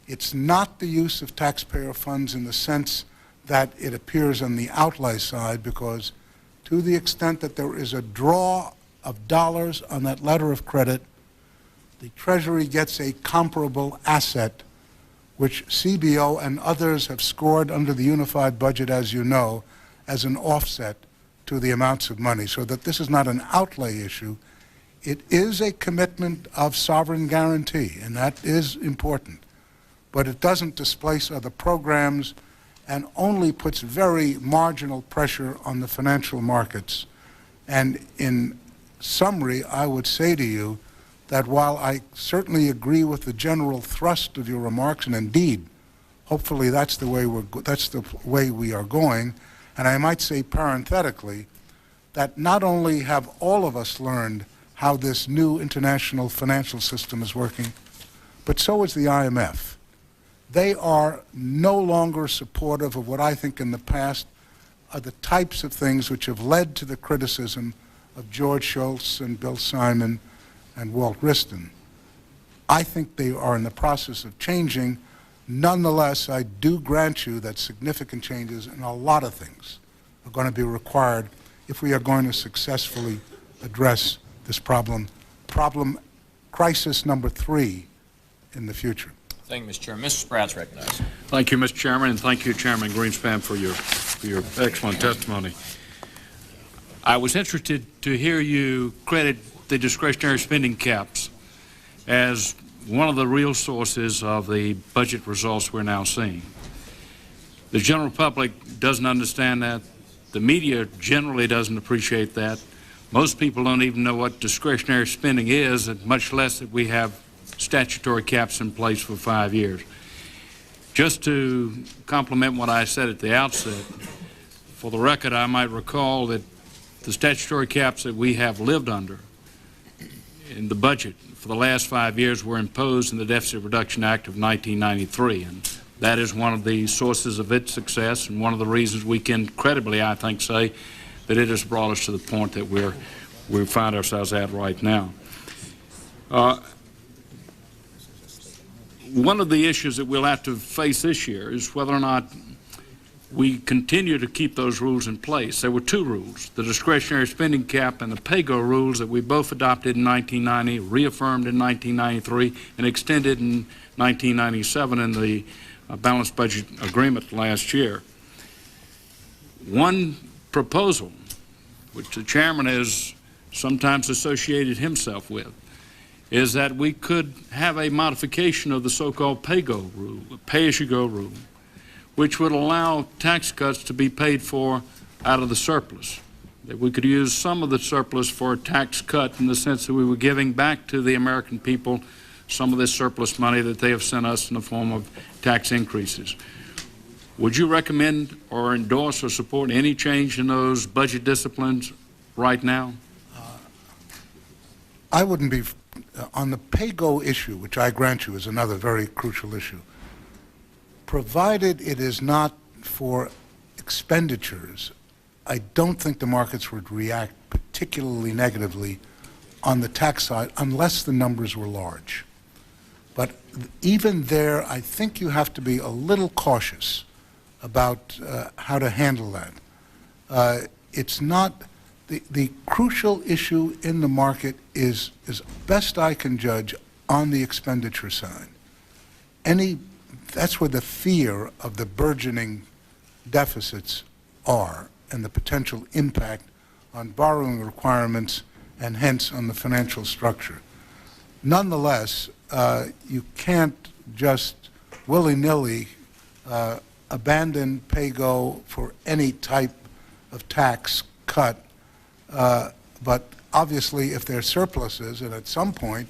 It's not the use of taxpayer funds in the sense that it appears on the outlay side, because to the extent that there is a draw of dollars on that letter of credit, the Treasury gets a comparable asset, which CBO and others have scored under the unified budget, as you know, as an offset to the amounts of money, so that this is not an outlay issue. It is a commitment of sovereign guarantee, and that is important. But it doesn't displace other programs and only puts very marginal pressure on the financial markets. And in summary, I would say to you that while I certainly agree with the general thrust of your remarks, and indeed, hopefully that's the way we are going, and I might say parenthetically that not only have all of us learned how this new international financial system is working, but so is the IMF. They are no longer supportive of what I think in the past are the types of things which have led to the criticism of George Shultz and Bill Simon and Walt Wriston. I think they are in the process of changing. Nonetheless, I do grant you that significant changes in a lot of things are going to be required if we are going to successfully address this crisis number 3 in the future. Thank you, Mr. Chairman. Mr. Spratt's recognized. Thank you, Mr. Chairman, and thank you, Chairman Greenspan, for your excellent testimony. I was interested to hear you credit the discretionary spending caps as one of the real sources of the budget results we're now seeing. The general public doesn't understand that. The media generally doesn't appreciate that. Most people don't even know what discretionary spending is, and much less that we have statutory caps in place for 5 years. Just to complement what I said at the outset, for the record, I might recall that the statutory caps that we have lived under in the budget for the last 5 years were imposed in the Deficit Reduction Act of 1993, and that is one of the sources of its success and one of the reasons we can credibly, I think, say that it has brought us to the point that we find ourselves at right now. One of the issues that we'll have to face this year is whether or not we continue to keep those rules in place. There were 2 rules, the discretionary spending cap and the pay-go rules that we both adopted in 1990, reaffirmed in 1993, and extended in 1997 in the balanced budget agreement last year. One proposal, which the chairman has sometimes associated himself with, is that we could have a modification of the so-called pay-go rule, pay-as-you-go rule, which would allow tax cuts to be paid for out of the surplus. That we could use some of the surplus for a tax cut in the sense that we were giving back to the American people some of this surplus money that they have sent us in the form of tax increases. Would you recommend or endorse or support any change in those budget disciplines right now? I wouldn't be on the pay-go issue, which I grant you is another very crucial issue. Provided it is not for expenditures, I don't think the markets would react particularly negatively on the tax side unless the numbers were large. But even there, I think you have to be a little cautious about how to handle that. It's not the crucial issue in the market is, as best I can judge, on the expenditure side. That's where the fear of the burgeoning deficits are and the potential impact on borrowing requirements and hence on the financial structure. Nonetheless, you can't just willy-nilly abandon pay-go for any type of tax cut But obviously, if there are surpluses, and at some point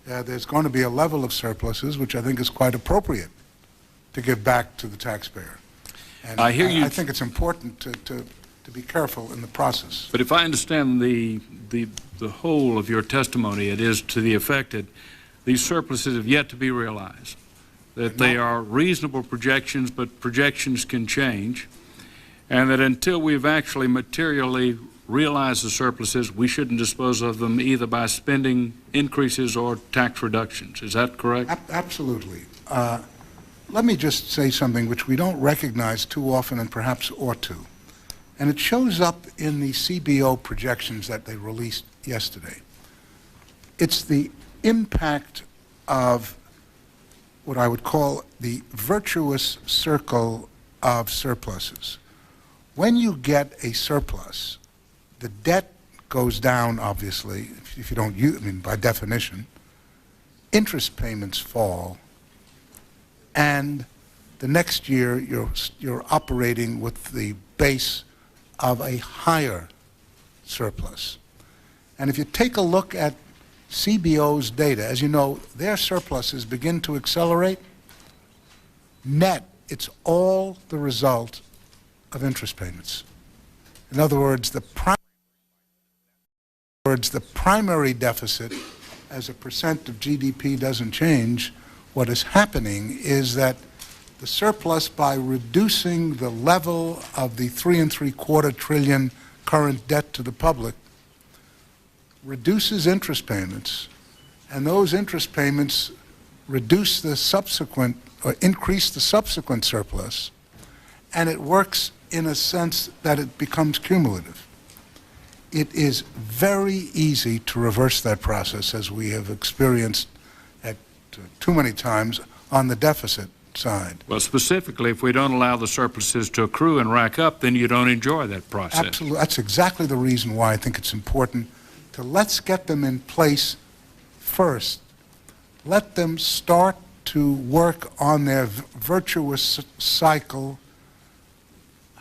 there's going to be a level of surpluses which I think is quite appropriate to give back to the taxpayer. And I hear you. I think it's important to be careful in the process. But if I understand the whole of your testimony, it is to the effect that these surpluses have yet to be realized, that they are reasonable projections, but projections can change, and that until we've actually materially realized the surpluses, we shouldn't dispose of them either by spending increases or tax reductions. Is that correct? Absolutely. Let me just say something which we don't recognize too often and perhaps ought to. And it shows up in the CBO projections that they released yesterday. It's the impact of what I would call the virtuous circle of surpluses. When you get a surplus, the debt goes down, obviously, if you don't use, I mean, by definition. Interest payments fall, and the next year you're operating with the base of a higher surplus. And if you take a look at CBO's data, as you know, their surpluses begin to accelerate. Net, it's all the result of interest payments. In other words, the primary deficit as a percent of GDP doesn't change. What is happening is that the surplus, by reducing the level of the $3.75 trillion current debt to the public, reduces interest payments, and those interest payments reduce the subsequent or increase the subsequent surplus, and it works in a sense that it becomes cumulative. It is very easy to reverse that process, as we have experienced at too many times on the deficit side. Well, specifically, if we don't allow the surpluses to accrue and rack up, then you don't enjoy that process. Absolutely. That's exactly the reason why I think it's important to let's get them in place first. Let them start to work on their virtuous cycle,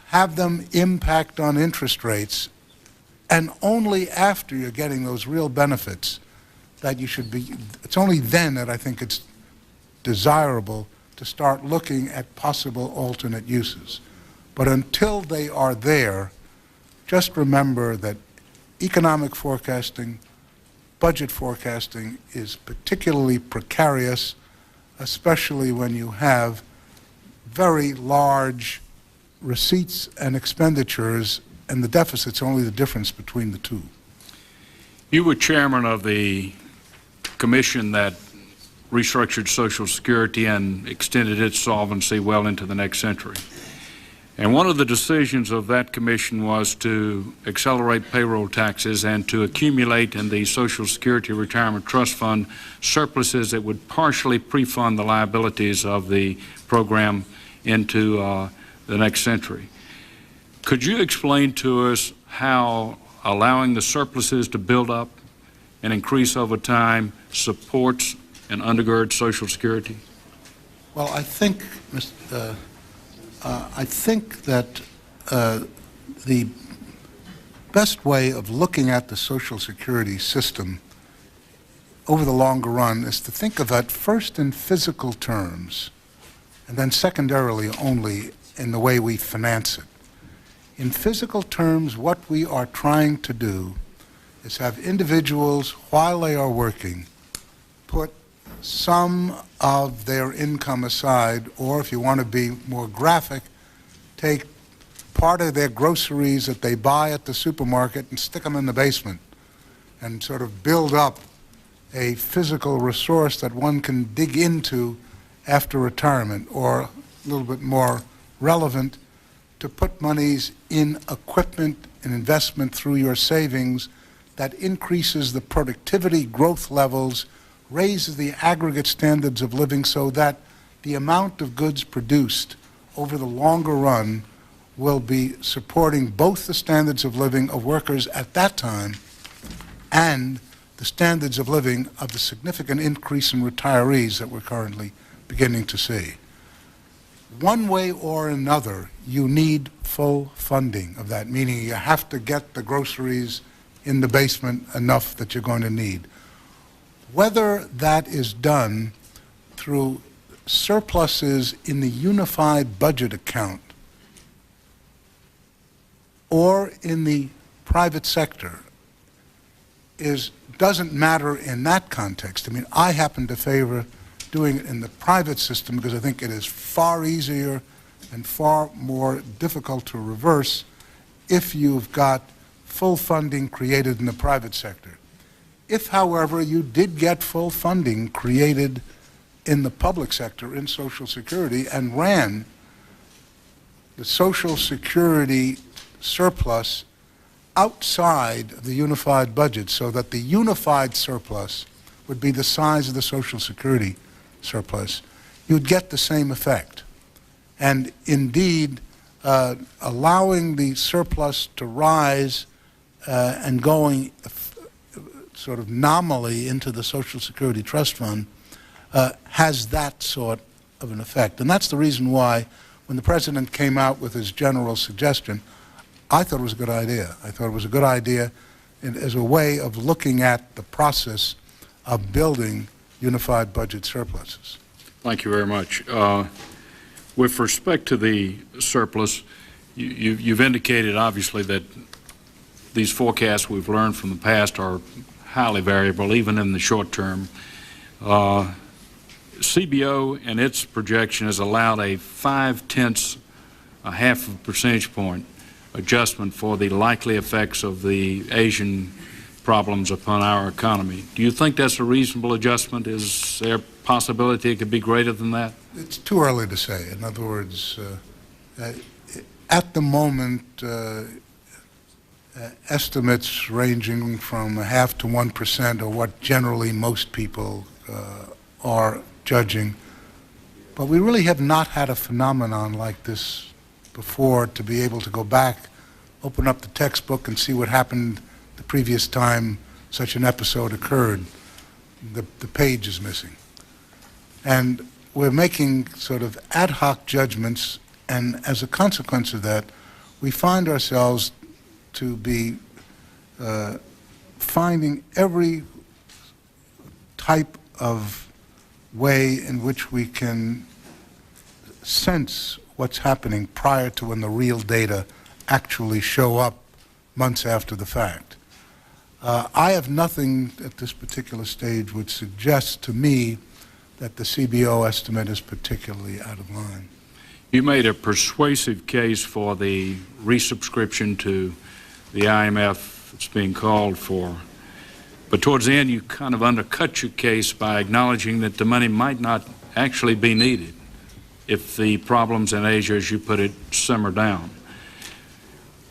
have them impact on interest rates, and only after you're getting those real benefits that you should be, it's only then that I think it's desirable to start looking at possible alternate uses. But until they are there, just remember that economic forecasting, budget forecasting is particularly precarious, especially when you have very large receipts and expenditures, and the deficit's only the difference between the two. You were chairman of the commission that restructured Social Security and extended its solvency well into the next century. And one of the decisions of that commission was to accelerate payroll taxes and to accumulate in the Social Security Retirement Trust Fund surpluses that would partially pre-fund the liabilities of the program into the next century. Could you explain to us how allowing the surpluses to build up and increase over time supports and undergirds Social Security? Well, I think that the best way of looking at the Social Security system over the longer run is to think of it first in physical terms, and then secondarily only in the way we finance it. In physical terms, what we are trying to do is have individuals, while they are working, put some of their income aside, or if you want to be more graphic, take part of their groceries that they buy at the supermarket and stick them in the basement and sort of build up a physical resource that one can dig into after retirement, or a little bit more relevant, to put monies in equipment and investment through your savings that increases the productivity growth levels, raises the aggregate standards of living so that the amount of goods produced over the longer run will be supporting both the standards of living of workers at that time and the standards of living of the significant increase in retirees that we're currently beginning to see. One way or another, you need full funding of that, meaning you have to get the groceries in the basement enough that you're going to need. Whether that is done through surpluses in the unified budget account or in the private sector doesn't matter in that context. I mean, I happen to favor doing it in the private system because I think it is far easier and far more difficult to reverse if you've got full funding created in the private sector. If, however, you did get full funding created in the public sector, in Social Security, and ran the Social Security surplus outside of the unified budget so that the unified surplus would be the size of the Social Security surplus, you'd get the same effect. And indeed, allowing the surplus to rise and going sort of nominally into the Social Security Trust Fund has that sort of an effect. And that's the reason why when the President came out with his general suggestion, I thought it was a good idea. I thought it was a good idea as a way of looking at the process of building unified budget surpluses. Thank you very much. With respect to the surplus, you've indicated obviously that these forecasts we've learned from the past are highly variable, even in the short term. CBO and its projection has allowed a 0.5 percentage point adjustment for the likely effects of the Asian problems upon our economy. Do you think that's a reasonable adjustment? Is there a possibility it could be greater than that? It's too early to say. In other words, at the moment, estimates ranging from 0.5 to 1% are what generally most people are judging. But we really have not had a phenomenon like this before to be able to go back, open up the textbook and see what happened the previous time such an episode occurred. The page is missing. And we're making sort of ad hoc judgments, and as a consequence of that, we find ourselves to be finding every type of way in which we can sense what's happening prior to when the real data actually show up months after the fact. I have nothing at this particular stage which suggests to me that the CBO estimate is particularly out of line. You made a persuasive case for the resubscription to the IMF that's being called for, but towards the end you kind of undercut your case by acknowledging that the money might not actually be needed if the problems in Asia, as you put it, simmer down.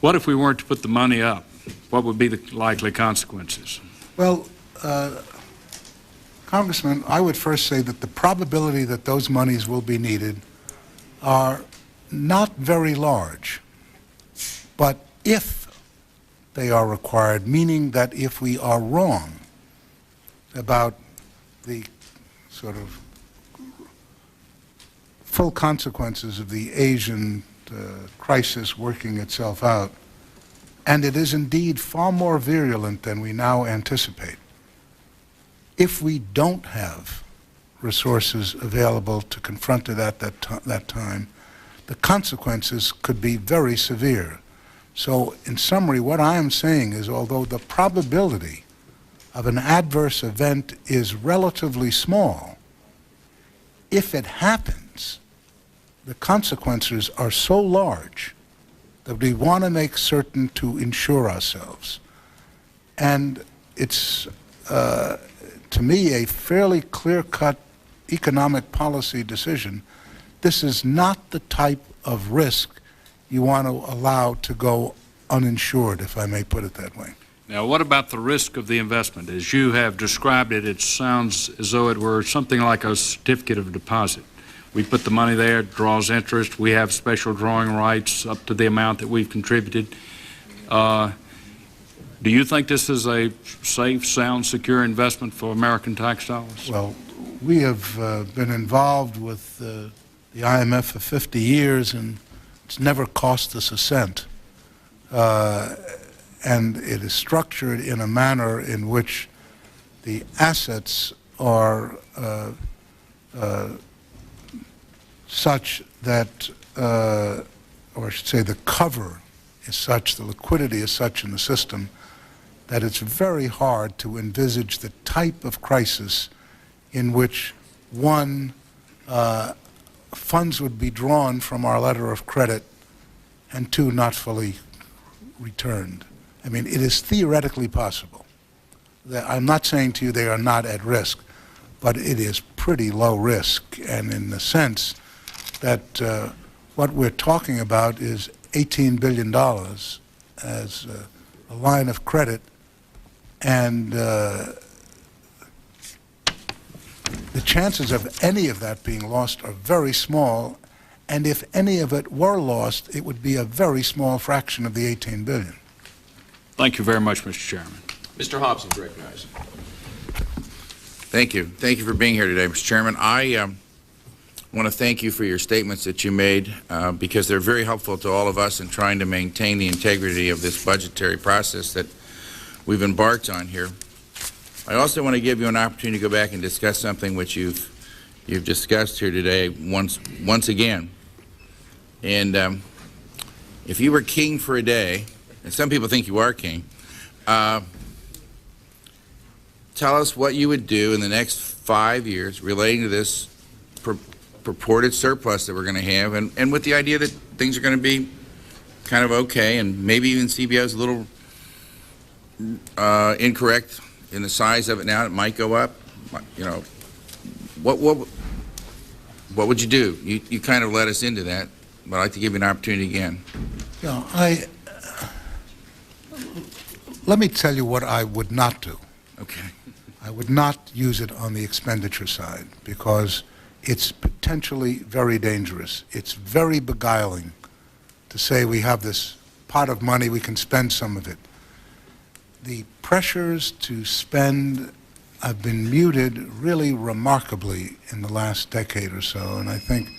What if we weren't to put the money up? What would be the likely consequences? Well, Congressman, I would first say that the probability that those monies will be needed are not very large. But if they are required, meaning that if we are wrong about the sort of full consequences of the Asian crisis working itself out, and it is indeed far more virulent than we now anticipate, if we don't have resources available to confront it at that time, the consequences could be very severe. So in summary, what I am saying is, although the probability of an adverse event is relatively small, if it happens, the consequences are so large that we want to make certain to insure ourselves. And it's, to me, a fairly clear-cut economic policy decision. This is not the type of risk you want to allow to go uninsured, if I may put it that way. Now, what about the risk of the investment? As you have described it, it sounds as though it were something like a certificate of deposit. We put the money there, it draws interest, we have special drawing rights up to the amount that we've contributed. Do you think this is a safe, sound, secure investment for American tax dollars? Well, we have been involved with the IMF for 50 years, and it's never cost us a cent. and it is structured in a manner in which the assets are such that, or I should say the cover is such, the liquidity is such in the system, that it's very hard to envisage the type of crisis in which, one, funds would be drawn from our letter of credit, and two, not fully returned. I mean, it is theoretically possible. I'm not saying to you they are not at risk, but it is pretty low risk, and in the sense that what we're talking about is $18 billion as a line of credit, and the chances of any of that being lost are very small, and if any of it were lost, it would be a very small fraction of the $18 billion. Thank you very much, Mr. Chairman. Mr. Hobson's recognized. Thank you. Thank you for being here today, Mr. Chairman. I want to thank you for your statements that you made because they're very helpful to all of us in trying to maintain the integrity of this budgetary process that we've embarked on here. I also want to give you an opportunity to go back and discuss something which you've discussed here today once again. And if you were king for a day, and some people think you are king, tell us what you would do in the next 5 years relating to this purported surplus that we're going to have, and with the idea that things are going to be kind of okay, and maybe even CBO is a little incorrect in the size of it now. It might go up. You know, what would you do? You kind of led us into that, but I'd like to give you an opportunity again. Yeah, let me tell you what I would not do. Okay. I would not use it on the expenditure side because it's potentially very dangerous. It's very beguiling to say we have this pot of money, we can spend some of it. The pressures to spend have been muted really remarkably in the last decade or so, and I think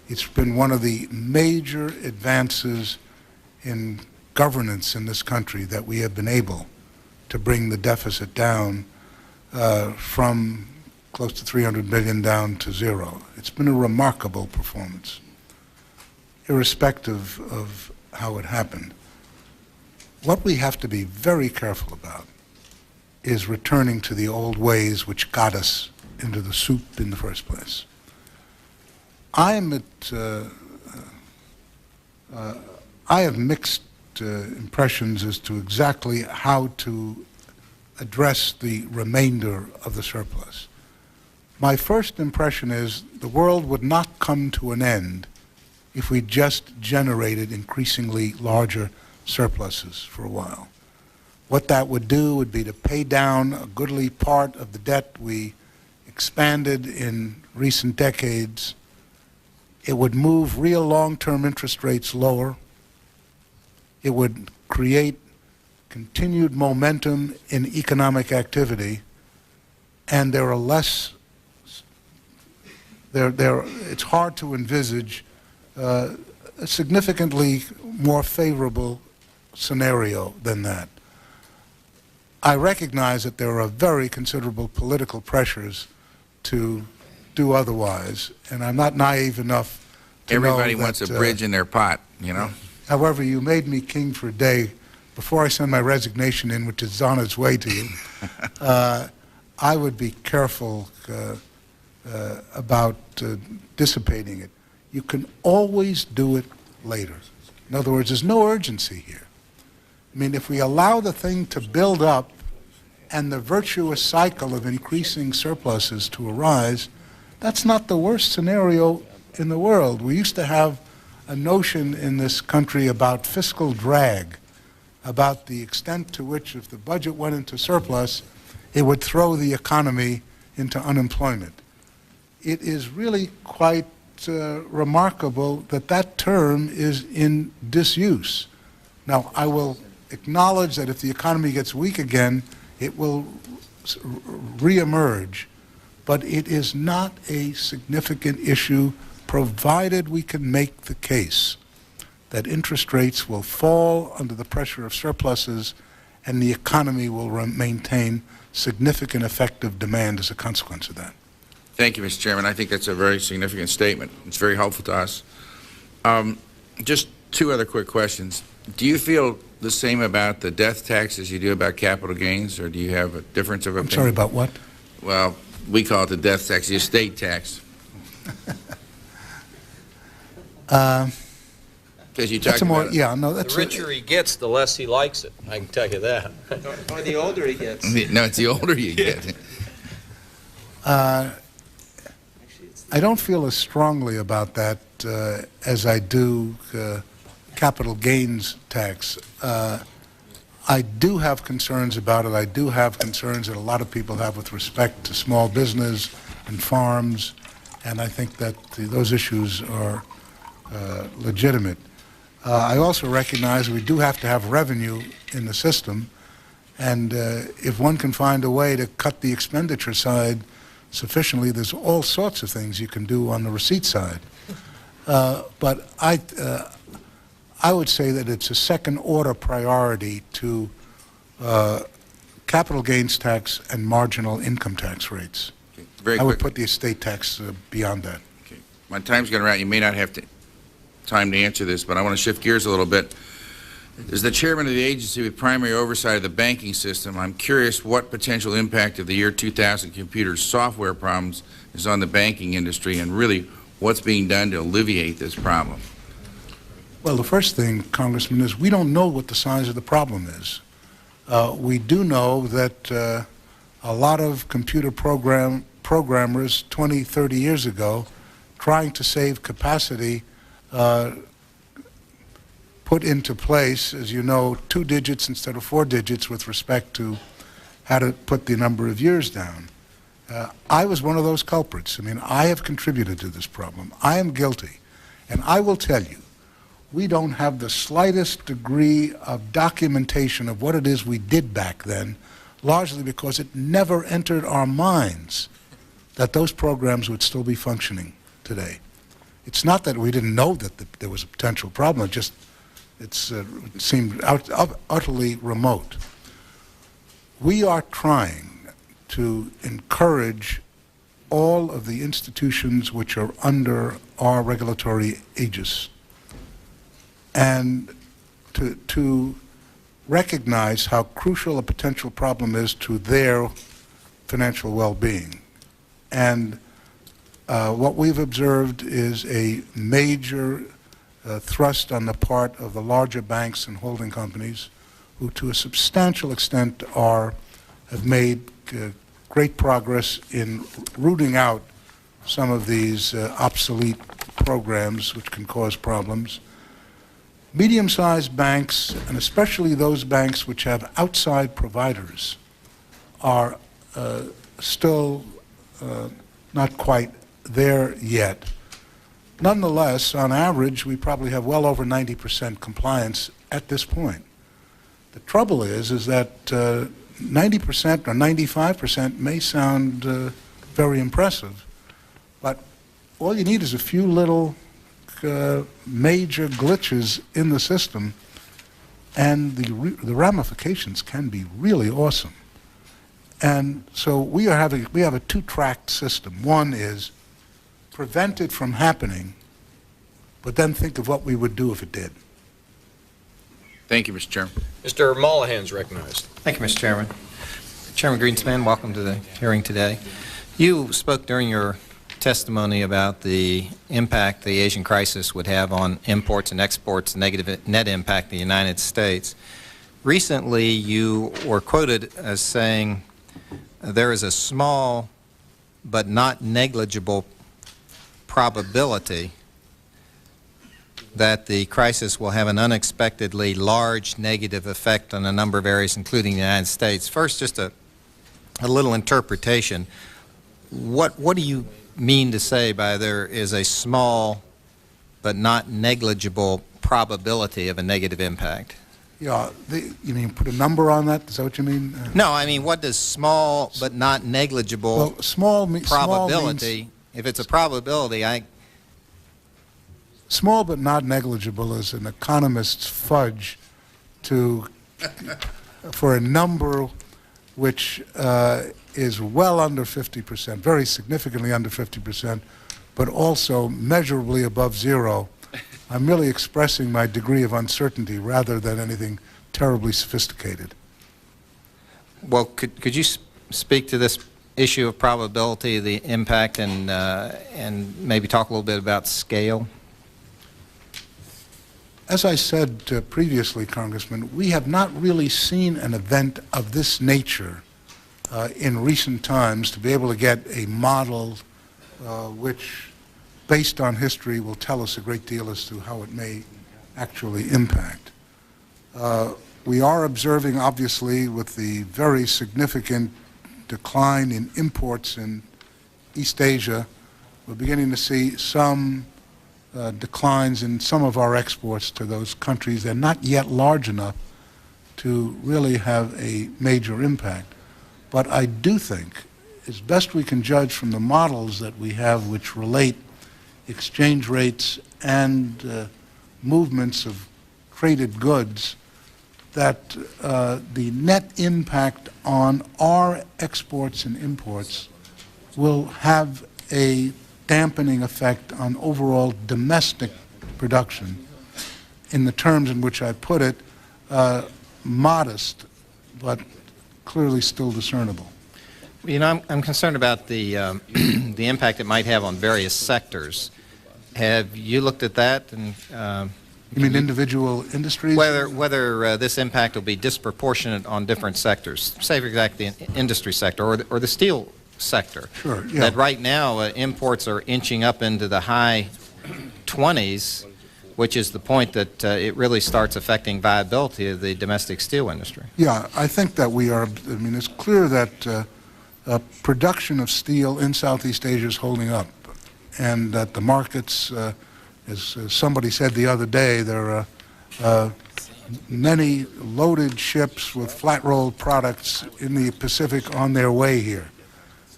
it's been one of the major advances in governance in this country that we have been able to bring the deficit down from close to $300 billion down to zero. It's been a remarkable performance, irrespective of how it happened. What we have to be very careful about is returning to the old ways which got us into the soup in the first place. I have mixed impressions as to exactly how to address the remainder of the surplus. My first impression is the world would not come to an end if we just generated increasingly larger surpluses for a while. What that would do would be to pay down a goodly part of the debt we expanded in recent decades. It would move real long-term interest rates lower. It would create continued momentum in economic activity, and there are less, it's hard to envisage a significantly more favorable scenario than that. I recognize that there are very considerable political pressures to do otherwise, and I'm not naive enough to Everybody know that, wants a bridge in their pot, you know? However, you made me king for a day. Before I send my resignation in, which is on its way to you, I would be careful about dissipating it. You can always do it later. In other words, there's no urgency here. I mean, if we allow the thing to build up and the virtuous cycle of increasing surpluses to arise, that's not the worst scenario in the world. We used to have a notion in this country about fiscal drag, about the extent to which if the budget went into surplus, it would throw the economy into unemployment. It is really quite remarkable that that term is in disuse. Now, I will acknowledge that if the economy gets weak again, it will reemerge, but it is not a significant issue provided we can make the case that interest rates will fall under the pressure of surpluses and the economy will maintain significant effective demand as a consequence of that. Thank you, Mr. Chairman. I think that's a very significant statement. It's very helpful to us. Just two other quick questions. Do you feel the same about the death tax as you do about capital gains, or do you have a difference of opinion? I'm sorry, about what? Well, we call it the death tax, the estate tax. Because you talked about yeah, no, that's The richer he gets, the less he likes it, I can tell you that. Or the older he gets. No, it's the older you get. I don't feel as strongly about that as I do capital gains tax. I do have concerns about it. I do have concerns that a lot of people have with respect to small business and farms, and I think that those issues are legitimate. I also recognize we do have to have revenue in the system, and if one can find a way to cut the expenditure side sufficiently, there's all sorts of things you can do on the receipt side. But I would say that it's a second-order priority to capital gains tax and marginal income tax rates. Okay. Very I would quickly. put the estate tax beyond that. Okay. My time's going around. You may not have time to answer this, but I want to shift gears a little bit. As the chairman of the agency with primary oversight of the banking system, I'm curious what potential impact of the year 2000 computer software problems is on the banking industry, and really what's being done to alleviate this problem. Well, the first thing, Congressman, is we don't know what the size of the problem is. We do know that a lot of computer programmers 20, 30 years ago, trying to save capacity, put into place, as you know, 2 digits instead of 4 digits with respect to how to put the number of years down. I was one of those culprits. I mean, I have contributed to this problem. I am guilty. And I will tell you, we don't have the slightest degree of documentation of what it is we did back then, largely because it never entered our minds that those programs would still be functioning today. It's not that we didn't know that there was a potential problem, it seemed utterly remote. We are trying to encourage all of the institutions which are under our regulatory aegis and to recognize how crucial a potential problem is to their financial well-being. And what we've observed is a major thrust on the part of the larger banks and holding companies, who to a substantial extent have made great progress in rooting out some of these obsolete programs which can cause problems. Medium-sized banks, and especially those banks which have outside providers, are still not quite there yet. Nonetheless, on average, we probably have well over 90% compliance at this point. The trouble is that 90% or 95% may sound very impressive, but all you need is a few little major glitches in the system, and the ramifications can be really awesome. And so we have a two-tracked system. One is prevent it from happening, but then think of what we would do if it did. Thank you, Mr. Chairman. Mr. Mollahan's recognized. Thank you, Mr. Chairman. Chairman Greenspan, welcome to the hearing today. You spoke during your testimony about the impact the Asian crisis would have on imports and exports, negative net impact in the United States. Recently, you were quoted as saying there is a small but not negligible probability that the crisis will have an unexpectedly large negative effect on a number of areas, including the United States. First, just a little interpretation. What do you mean to say by there is a small but not negligible probability of a negative impact? Yeah, you mean put a number on that? Is that what you mean? No, I mean, what does small but not negligible Well, small probability, if it's a probability, small but not negligible is an economist's fudge to for a number which is well under 50%, very significantly under 50%, but also measurably above zero. I'm really expressing my degree of uncertainty rather than anything terribly sophisticated. Well, could you speak to this issue of probability, the impact, and maybe talk a little bit about scale? As I said previously, Congressman, we have not really seen an event of this nature in recent times to be able to get a model which, based on history, will tell us a great deal as to how it may actually impact. We are observing, obviously, with the very significant decline in imports in East Asia, we're beginning to see some declines in some of our exports to those countries. They're not yet large enough to really have a major impact. But I do think, as best we can judge from the models that we have which relate exchange rates and movements of traded goods, that the net impact on our exports and imports will have a dampening effect on overall domestic production. In the terms in which I put it, modest, but clearly still discernible. You know, I'm concerned about the the impact it might have on various sectors. Have you looked at that? And you mean individual industries? Whether this impact will be disproportionate on different sectors, say for example the industry sector or the steel sector. Sure, yeah. That right now imports are inching up into the high 20s, which is the point that it really starts affecting viability of the domestic steel industry. Yeah, I think that we are, I mean, it's clear that production of steel in Southeast Asia is holding up, and that the markets, as somebody said the other day, there are many loaded ships with flat-rolled products in the Pacific on their way here,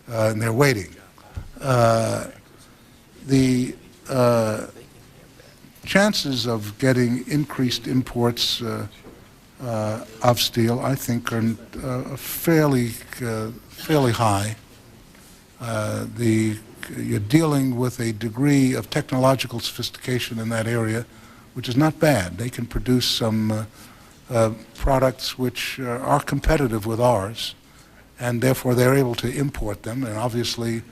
and they're waiting. The chances of getting increased imports of steel, I think, are fairly high. You're dealing with a degree of technological sophistication in that area, which is not bad. They can produce some products which are competitive with ours, and therefore they're able to import them. And obviously,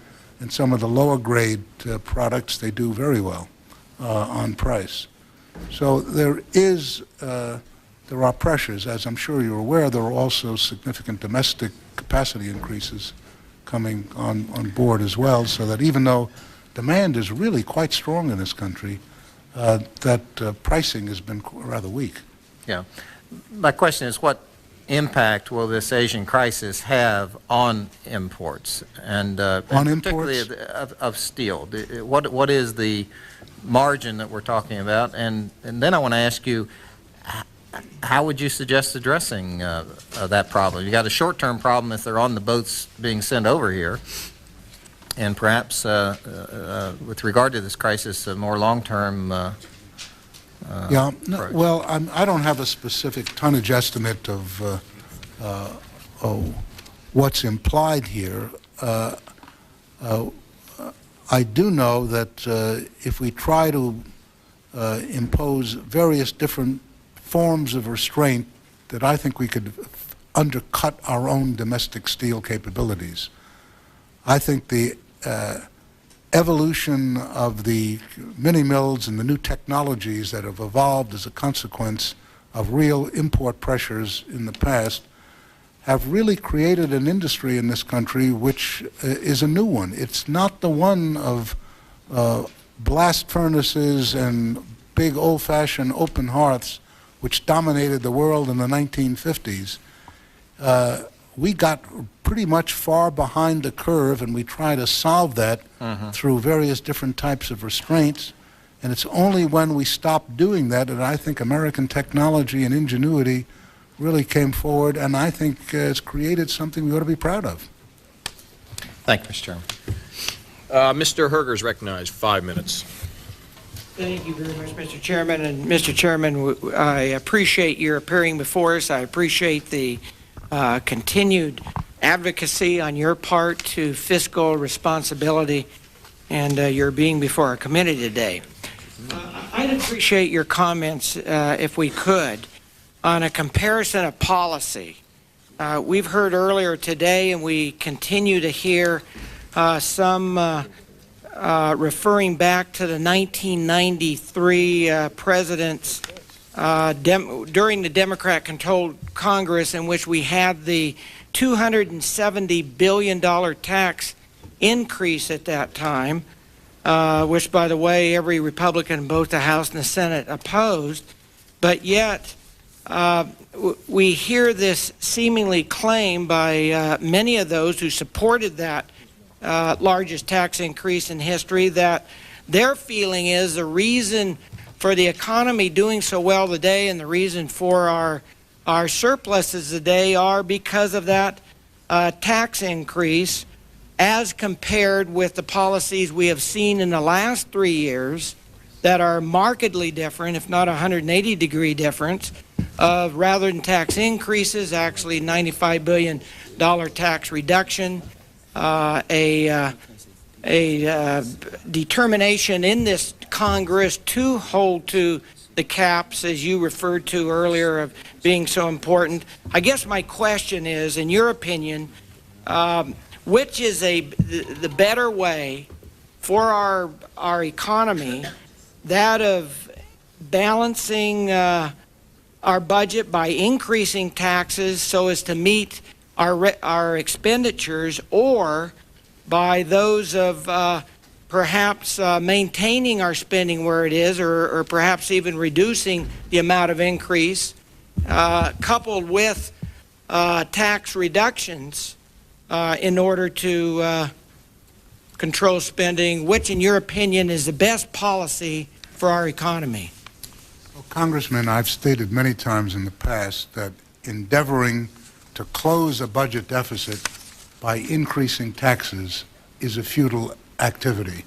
in some of the lower grade products, they do very well on price. So there are pressures. As I'm sure you're aware, there are also significant domestic capacity increases coming on board as well, so that even though demand is really quite strong in this country, that pricing has been rather weak. Yeah. My question is, what impact will this Asian crisis have on imports, and particularly of steel? What is the margin that we're talking about? And then I want to ask you, how would you suggest addressing that problem? You got a short-term problem if they're on the boats being sent over here, and perhaps with regard to this crisis, a more long-term yeah. No, well, I don't have a specific tonnage estimate of what's implied here. I do know that if we try to impose various different forms of restraint, that I think we could undercut our own domestic steel capabilities. I think the evolution of the mini mills and the new technologies that have evolved as a consequence of real import pressures in the past have really created an industry in this country which is a new one. It's not the one of blast furnaces and big old-fashioned open hearths which dominated the world in the 1950s. We got pretty much far behind the curve, and we try to solve that through various different types of restraints. And it's only when we stopped doing that that I think American technology and ingenuity really came forward, and I think it's created something we ought to be proud of. Thank you, Mr. Chairman. Mr. Herger's recognized. 5 minutes. Thank you very much, Mr. Chairman. And Mr. Chairman, I appreciate your appearing before us. I appreciate the continued advocacy on your part to fiscal responsibility and your being before our committee today. I'd appreciate your comments, if we could, on a comparison of policy. We've heard earlier today, and we continue to hear some referring back to the 1993 presidents during the Democrat-controlled Congress, in which we had the $270 billion tax increase at that time, which, by the way, every Republican in both the House and the Senate opposed. But yet, we hear this seemingly claim by many of those who supported that largest tax increase in history, that their feeling is the reason for the economy doing so well today and the reason for our surpluses today are because of that tax increase, as compared with the policies we have seen in the last 3 years that are markedly different, if not 180-degree difference, of rather than tax increases, actually $95 billion tax reduction, a determination in this Congress to hold to the caps, as you referred to earlier, of being so important. I guess my question is, in your opinion, which is the better way for our economy, that of balancing our budget by increasing taxes so as to meet our expenditures, or by those of perhaps maintaining our spending where it is, or perhaps even reducing the amount of increase, coupled with tax reductions in order to control spending? Which, in your opinion, is the best policy for our economy? Well, Congressman, I've stated many times in the past that endeavoring to close a budget deficit by increasing taxes is a futile activity.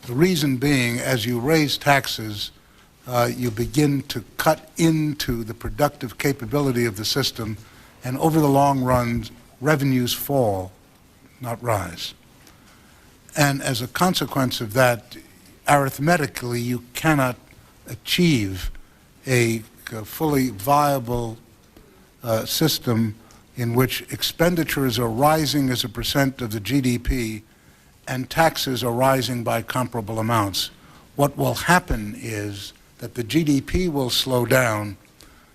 The reason being, as you raise taxes, you begin to cut into the productive capability of the system, and over the long run, revenues fall, not rise. And as a consequence of that, arithmetically, you cannot achieve a fully viable system in which expenditures are rising as a percent of the GDP and taxes are rising by comparable amounts. What will happen is that the GDP will slow down,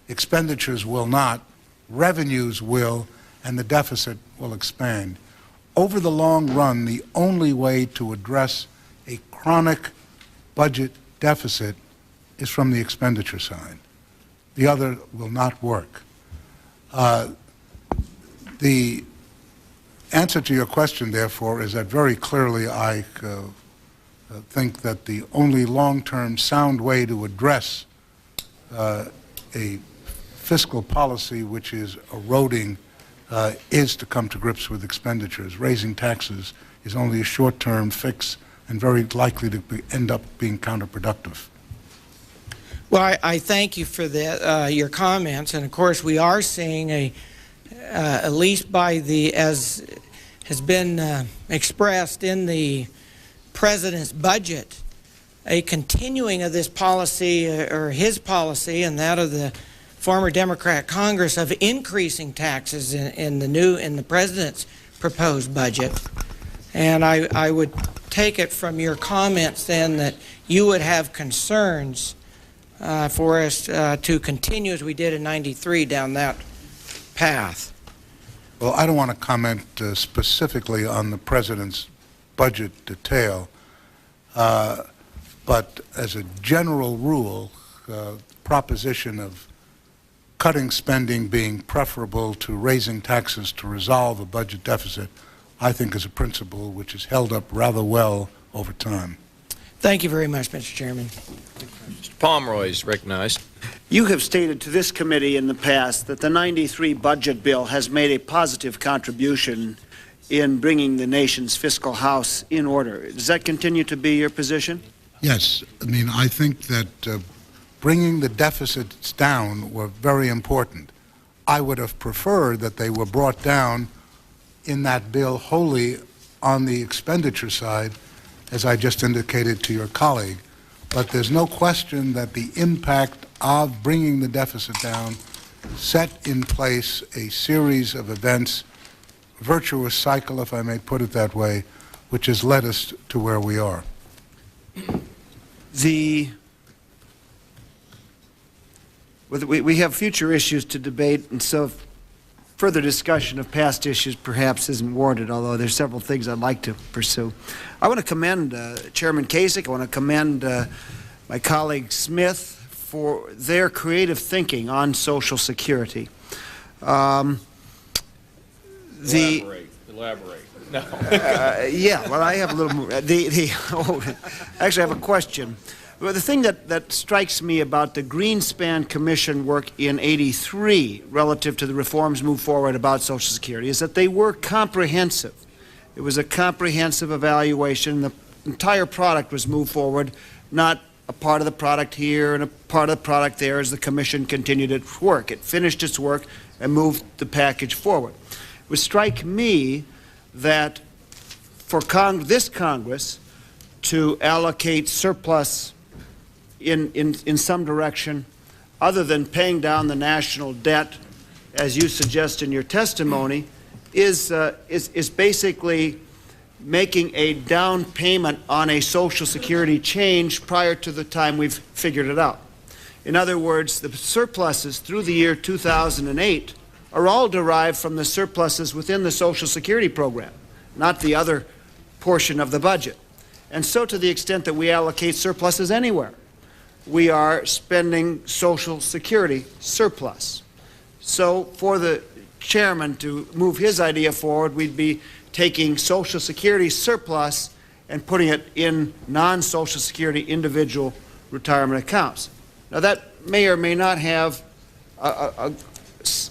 expenditures will not, revenues will, and the deficit will expand. Over the long run, the only way to address a chronic budget deficit is from the expenditure side. The other will not work. The answer to your question, therefore, is that very clearly I think that the only long-term sound way to address a fiscal policy which is eroding is to come to grips with expenditures. Raising taxes is only a short-term fix and very likely to end up being counterproductive. Well, I thank you for that, your comments, and of course we are seeing at least by as has been expressed in the President's budget, a continuing of this policy, or his policy, and that of the former Democrat Congress, of increasing taxes in the President's proposed budget. And I would take it from your comments then that you would have concerns for us to continue as we did in '93 down that path. Well, I don't want to comment specifically on the President's budget detail, but as a general rule, proposition of cutting spending being preferable to raising taxes to resolve a budget deficit, I think is a principle which is held up rather well over time. Thank you very much, Mr. Chairman. Mr. Pomeroy is recognized. You have stated to this committee in the past that the '93 budget bill has made a positive contribution in bringing the nation's fiscal house in order. Does that continue to be your position? Yes, I mean, I think that bringing the deficits down were very important. I would have preferred that they were brought down in that bill wholly on the expenditure side, as I just indicated to your colleague. But there's no question that the impact of bringing the deficit down set in place a series of events, virtuous cycle, if I may put it that way, which has led us to where we are. We have future issues to debate, and so further discussion of past issues perhaps isn't warranted, although there's several things I'd like to pursue. I want to commend Chairman Kasich. I want to commend my colleague Smith for their creative thinking on Social Security. Elaborate. No. Yeah, well, I have a little more. Actually, I have a question. Well, the thing that strikes me about the Greenspan Commission work in '83 relative to the reforms moved forward about Social Security is that they were comprehensive. It was a comprehensive evaluation. The entire product was moved forward, not a part of the product here and a part of the product there as the Commission continued its work. It finished its work and moved the package forward. It would strike me that for this Congress to allocate surplus in some direction other than paying down the national debt, as you suggest in your testimony, is basically making a down payment on a Social Security change prior to the time we've figured it out. In other words, the surpluses through the year 2008 are all derived from the surpluses within the Social Security program, not the other portion of the budget. And so to the extent that we allocate surpluses anywhere, we are spending Social Security surplus. So for the chairman to move his idea forward, we'd be taking Social Security surplus and putting it in non-Social Security individual retirement accounts. Now that may or may not have a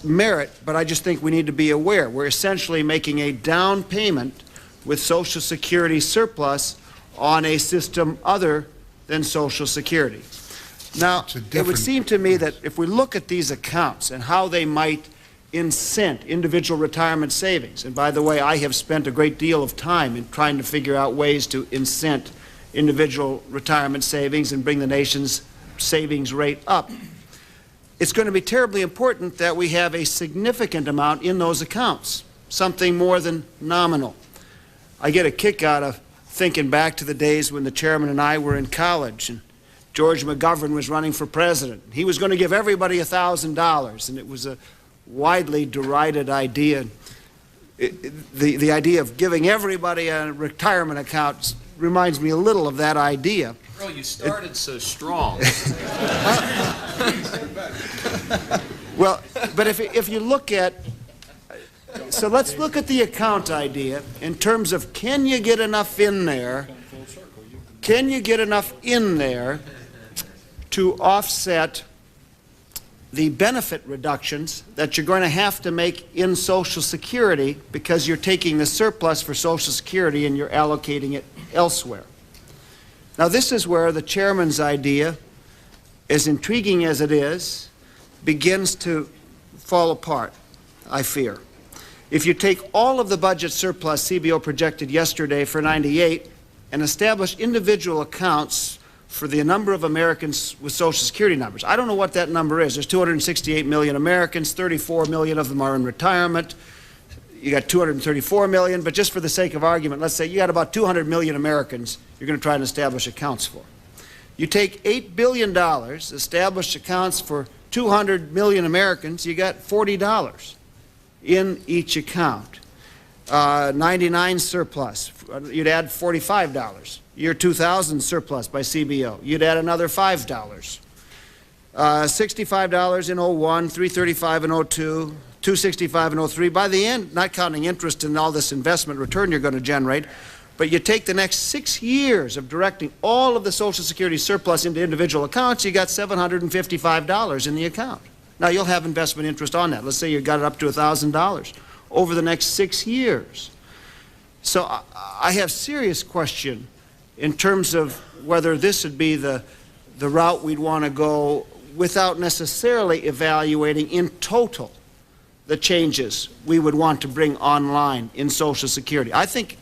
merit, but I just think we need to be aware. We're essentially making a down payment with Social Security surplus on a system other than Social Security. Now, it would seem to me that if we look at these accounts and how they might incent individual retirement savings, and by the way, I have spent a great deal of time in trying to figure out ways to incent individual retirement savings and bring the nation's savings rate up, it's going to be terribly important that we have a significant amount in those accounts, something more than nominal. I get a kick out of thinking back to the days when the chairman and I were in college and George McGovern was running for president. He was going to give everybody $1,000, and it was a widely derided idea. The idea of giving everybody a retirement account reminds me a little of that idea. Well, you started so strong. Well, but if you look at, so let's look at the account idea in terms of can you get enough in there, to offset the benefit reductions that you're going to have to make in Social Security because you're taking the surplus for Social Security and you're allocating it elsewhere. Now, this is where the chairman's idea, as intriguing as it is, begins to fall apart, I fear. If you take all of the budget surplus CBO projected yesterday for '98 and establish individual accounts for the number of Americans with Social Security numbers. I don't know what that number is. There's 268 million Americans, 34 million of them are in retirement. You got 234 million, but just for the sake of argument, let's say you got about 200 million Americans you're going to try and establish accounts for. You take $8 billion, establish accounts for 200 million Americans, you got $40 in each account. 99 surplus, you'd add $45. Year 2000 surplus by CBO, you'd add another $5. $65 in '01, $335 in '02, $265 in '03. By the end, not counting interest and all this investment return you're going to generate, but you take the next 6 years of directing all of the Social Security surplus into individual accounts, you got $755 in the account. Now, you'll have investment interest on that. Let's say you got it up to $1,000 over the next 6 years. So I have serious question in terms of whether this would be the route we'd want to go without necessarily evaluating in total the changes we would want to bring online in Social Security. I think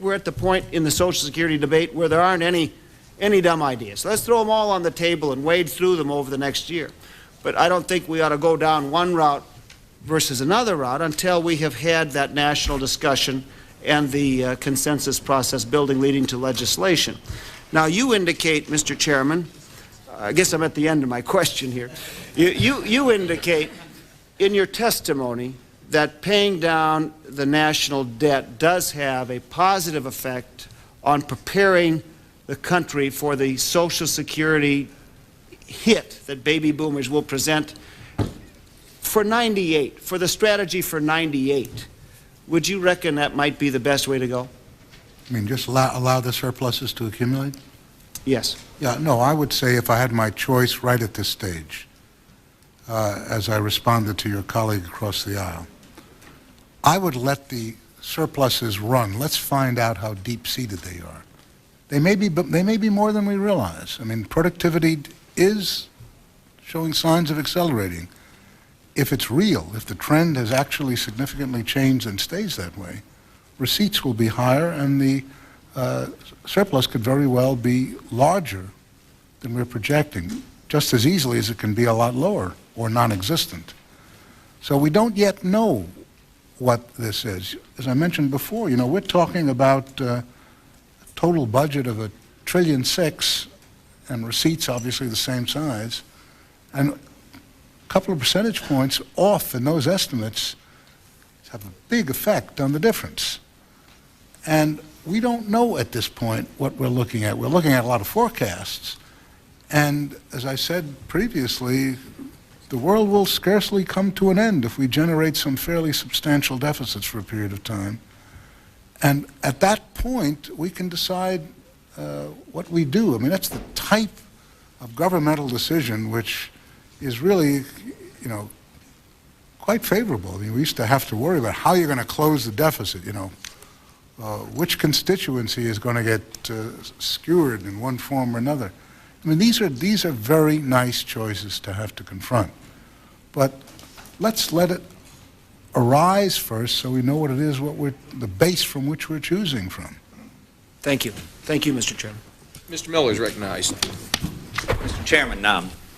we're at the point in the Social Security debate where there aren't any dumb ideas. Let's throw them all on the table and wade through them over the next year. But I don't think we ought to go down one route versus another route until we have had that national discussion and the consensus process building leading to legislation. Now, you indicate, Mr. Chairman, I guess I'm at the end of my question here. You indicate in your testimony that paying down the national debt does have a positive effect on preparing the country for the Social Security hit that baby boomers will present for 98, for the strategy for 98. Would you reckon that might be the best way to go? I mean, just allow the surpluses to accumulate? Yes. Yeah, no, I would say if I had my choice right at this stage, as I responded to your colleague across the aisle, I would let the surpluses run. Let's find out how deep-seated they are. They may be more than we realize. I mean, productivity is showing signs of accelerating. If it's real, if the trend has actually significantly changed and stays that way, receipts will be higher and the surplus could very well be larger than we're projecting, just as easily as it can be a lot lower or non-existent. So we don't yet know what this is. As I mentioned before, you know, we're talking about a total budget of $1.6 trillion and receipts obviously the same size, and a couple of percentage points off in those estimates have a big effect on the difference. And we don't know at this point what we're looking at. We're looking at a lot of forecasts, and as I said previously, the world will scarcely come to an end if we generate some fairly substantial deficits for a period of time. And at that point, we can decide what we do. I mean, that's the type of governmental decision which is really, you know, quite favorable. I mean, we used to have to worry about how you're going to close the deficit, you know, which constituency is going to get skewered in one form or another. I mean, these are very nice choices to have to confront. But let's let it arise first so we know what it is, the base from which we're choosing from. Thank you. Thank you, Mr. Chairman. Mr. Miller is recognized. Mr. Chairman,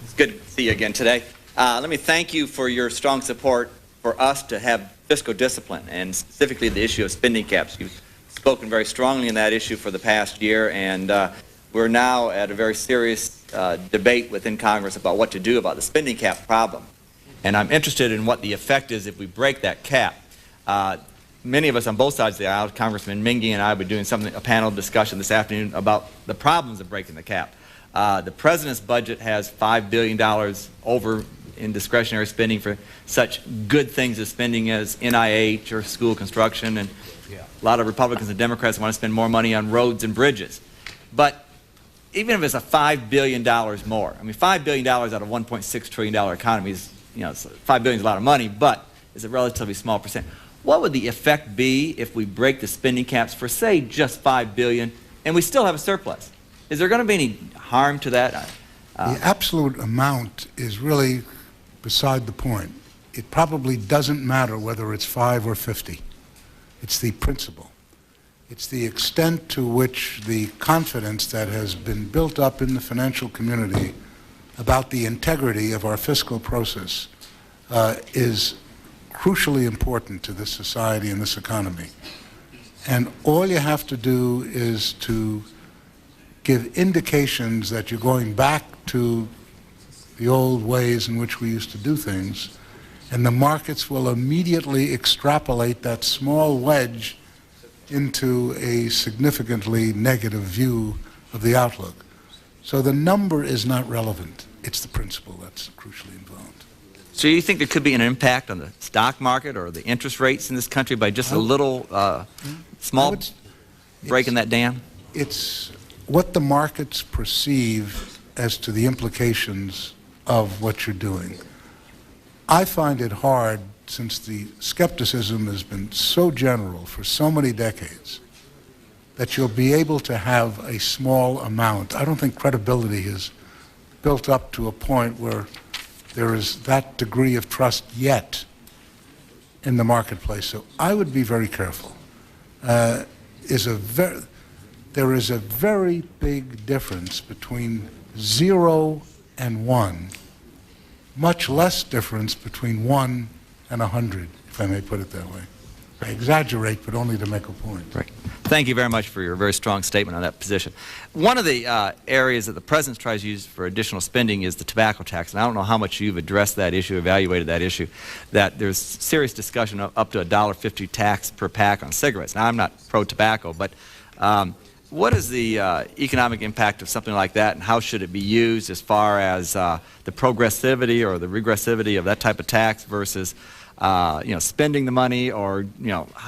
it's good to see you again today. Let me thank you for your strong support for us to have fiscal discipline, and specifically the issue of spending caps. You've spoken very strongly on that issue for the past year, and we're now at a very serious debate within Congress about what to do about the spending cap problem. And I'm interested in what the effect is if we break that cap. Many of us on both sides of the aisle, Congressman Mingy and I, were doing a panel discussion this afternoon about the problems of breaking the cap. The President's budget has $5 billion over in discretionary spending for such good things as spending as NIH or school construction, and a lot of Republicans and Democrats want to spend more money on roads and bridges. But even if it's a $5 billion more, I mean, $5 billion out of $1.6 trillion economy is, you know, $5 billion is a lot of money, but it's a relatively small percent. What would the effect be if we break the spending caps for, say, just $5 billion and we still have a surplus? Is there going to be any harm to that? The absolute amount is really beside the point. It probably doesn't matter whether it's 5 or 50. It's the principle. It's the extent to which the confidence that has been built up in the financial community about the integrity of our fiscal process is crucially important to this society and this economy. And all you have to do is to give indications that you're going back to the old ways in which we used to do things, and the markets will immediately extrapolate that small wedge into a significantly negative view of the outlook. So the number is not relevant. It's the principle that's crucially involved. So you think there could be an impact on the stock market or the interest rates in this country by just a little small break in that dam? It's what the markets perceive as to the implications of what you're doing. I find it hard, since the skepticism has been so general for so many decades, that you'll be able to have a small amount. I don't think credibility is built up to a point where there is that degree of trust yet in the marketplace. So I would be very careful. There is a very big difference between 0 and 1, much less difference between 1 and 100, if I may put it that way. I exaggerate, but only to make a point. Right. Thank you very much for your very strong statement on that position. One of the areas that the President tries to use for additional spending is the tobacco tax, and I don't know how much you've addressed that issue, evaluated that issue, that there's serious discussion of up to $1.50 tax per pack on cigarettes. Now, I'm not pro-tobacco, but what is the economic impact of something like that, and how should it be used as far as the progressivity or the regressivity of that type of tax versus spending the money, or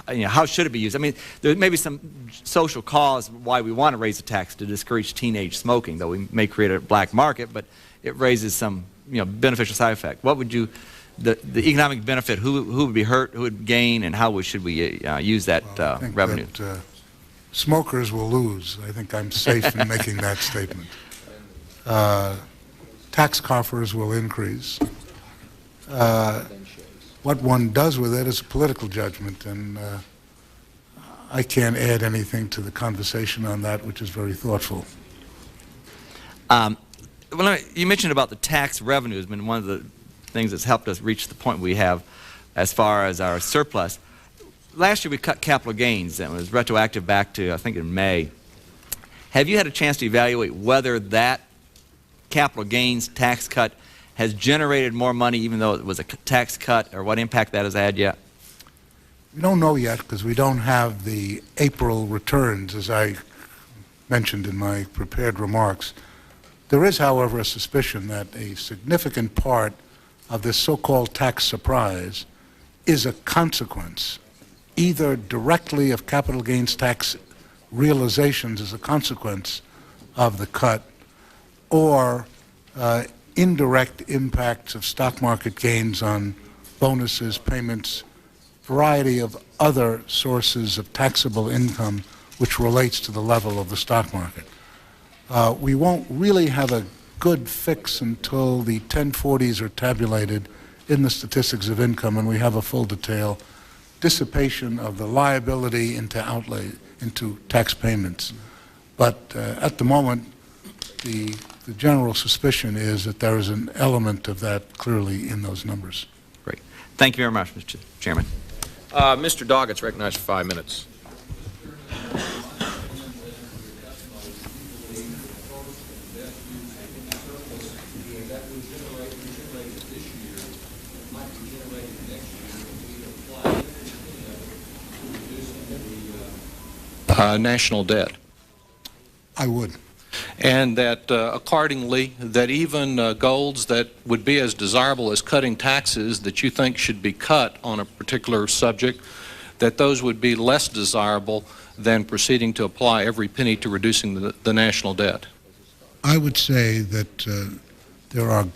how should it be used? I mean, there may be some social cause why we want to raise the tax to discourage teenage smoking, though we may create a black market, but it raises some beneficial side effect. What would you, the economic benefit? Who would be hurt? Who would gain? And how should we use that revenue? That, smokers will lose. I think I'm safe in making that statement. Tax coffers will increase. What one does with it is a political judgment, and I can't add anything to the conversation on that, which is very thoughtful. You mentioned about the tax revenue has been one of the things that's helped us reach the point we have as far as our surplus. Last year we cut capital gains, and it was retroactive back to, I think, in May. Have you had a chance to evaluate whether that capital gains tax cut has generated more money, even though it was a tax cut, or what impact that has had yet? We don't know yet because we don't have the April returns, as I mentioned in my prepared remarks. There is, however, a suspicion that a significant part of this so-called tax surprise is a consequence, either directly of capital gains tax realizations as a consequence of the cut, or indirect impacts of stock market gains on bonuses, payments, variety of other sources of taxable income which relates to the level of the stock market. We won't really have a good fix until the 1040s are tabulated in the statistics of income and we have a full detail dissipation of the liability into outlay, into tax payments. But at the moment, the general suspicion is that there is an element of that clearly in those numbers. Great. Thank you very much, Mr. Chairman. Mr. Doggett's recognized for 5 minutes. National debt. I would. And that accordingly, that even goals that would be as desirable as cutting taxes that you think should be cut on a particular subject, that those would be less desirable than proceeding to apply every penny to reducing the national debt. I would say that there are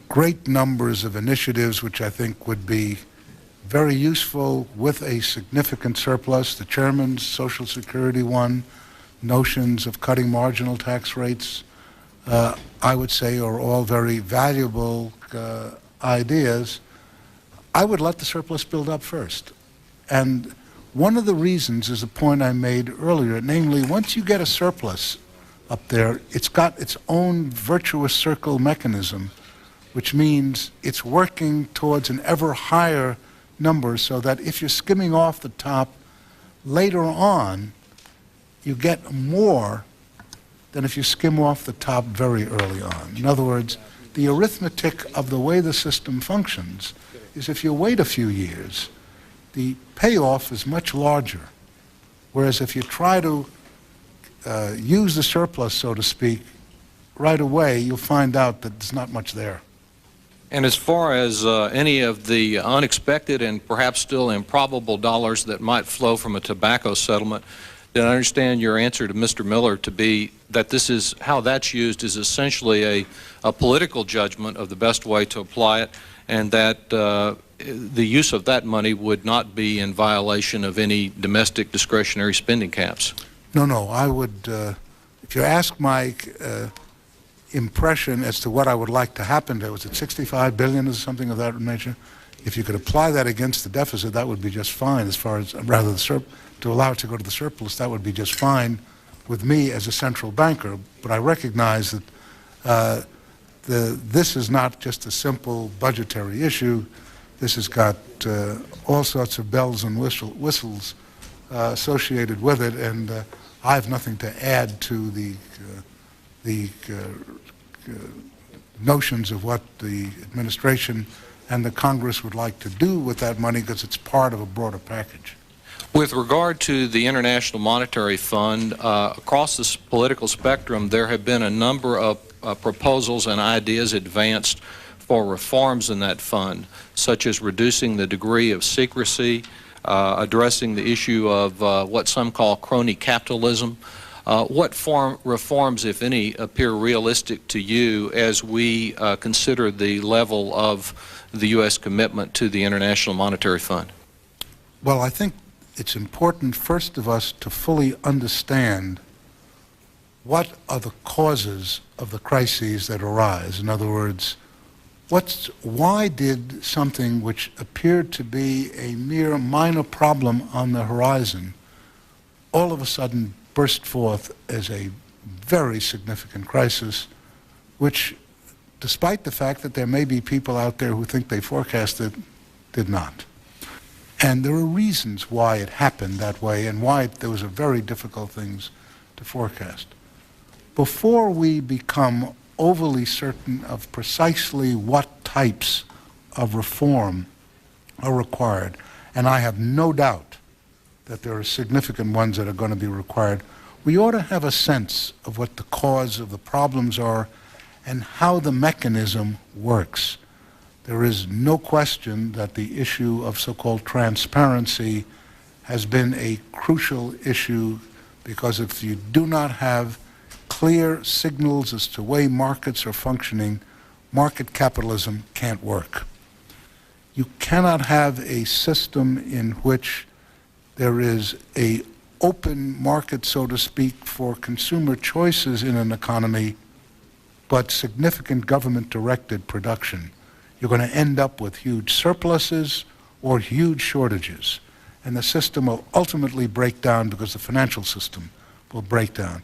great numbers of initiatives which I think would be very useful with a significant surplus. The Chairman's Social Security one, notions of cutting marginal tax rates, I would say are all very valuable ideas. I would let the surplus build up first. And one of the reasons is a point I made earlier, namely, once you get a surplus up there, it's got its own virtuous circle mechanism, which means it's working towards an ever higher number, so that if you're skimming off the top later on, you get more than if you skim off the top very early on. In other words, the arithmetic of the way the system functions is if you wait a few years, the payoff is much larger. Whereas if you try to use the surplus, so to speak, right away, you'll find out that there's not much there. And as far as any of the unexpected and perhaps still improbable dollars that might flow from a tobacco settlement, did I understand your answer to Mr. Miller to be that this is how that's used is essentially a political judgment of the best way to apply it, and that the use of that money would not be in violation of any domestic discretionary spending caps? No, I would, if you ask my impression as to what I would like to happen, was it 65 billion or something of that nature? If you could apply that against the deficit, that would be just fine. As far as rather to allow it to go to the surplus, that would be just fine with me as a central banker. But I recognize that this is not just a simple budgetary issue. This has got all sorts of bells and whistles associated with it, and I have nothing to add to the notions of what the administration and the Congress would like to do with that money, because it's part of a broader package. With regard to the International Monetary Fund, across the political spectrum, there have been a number of proposals and ideas advanced for reforms in that fund, such as reducing the degree of secrecy, addressing the issue of what some call crony capitalism. What reforms, if any, appear realistic to you as we consider the level of the U.S. commitment to the International Monetary Fund? Well, I think it's important, first of us, to fully understand what are the causes of the crises that arise. In other words, why did something which appeared to be a mere minor problem on the horizon all of a sudden burst forth as a very significant crisis, which, despite the fact that there may be people out there who think they forecasted, did not. And there are reasons why it happened that way and why those are very difficult things to forecast. Before we become overly certain of precisely what types of reform are required, and I have no doubt that there are significant ones that are going to be required, we ought to have a sense of what the cause of the problems are and how the mechanism works. There is no question that the issue of so-called transparency has been a crucial issue, because if you do not have clear signals as to the way markets are functioning, market capitalism can't work. You cannot have a system in which there is an open market, so to speak, for consumer choices in an economy, but significant government-directed production. You're going to end up with huge surpluses or huge shortages, and the system will ultimately break down because the financial system will break down.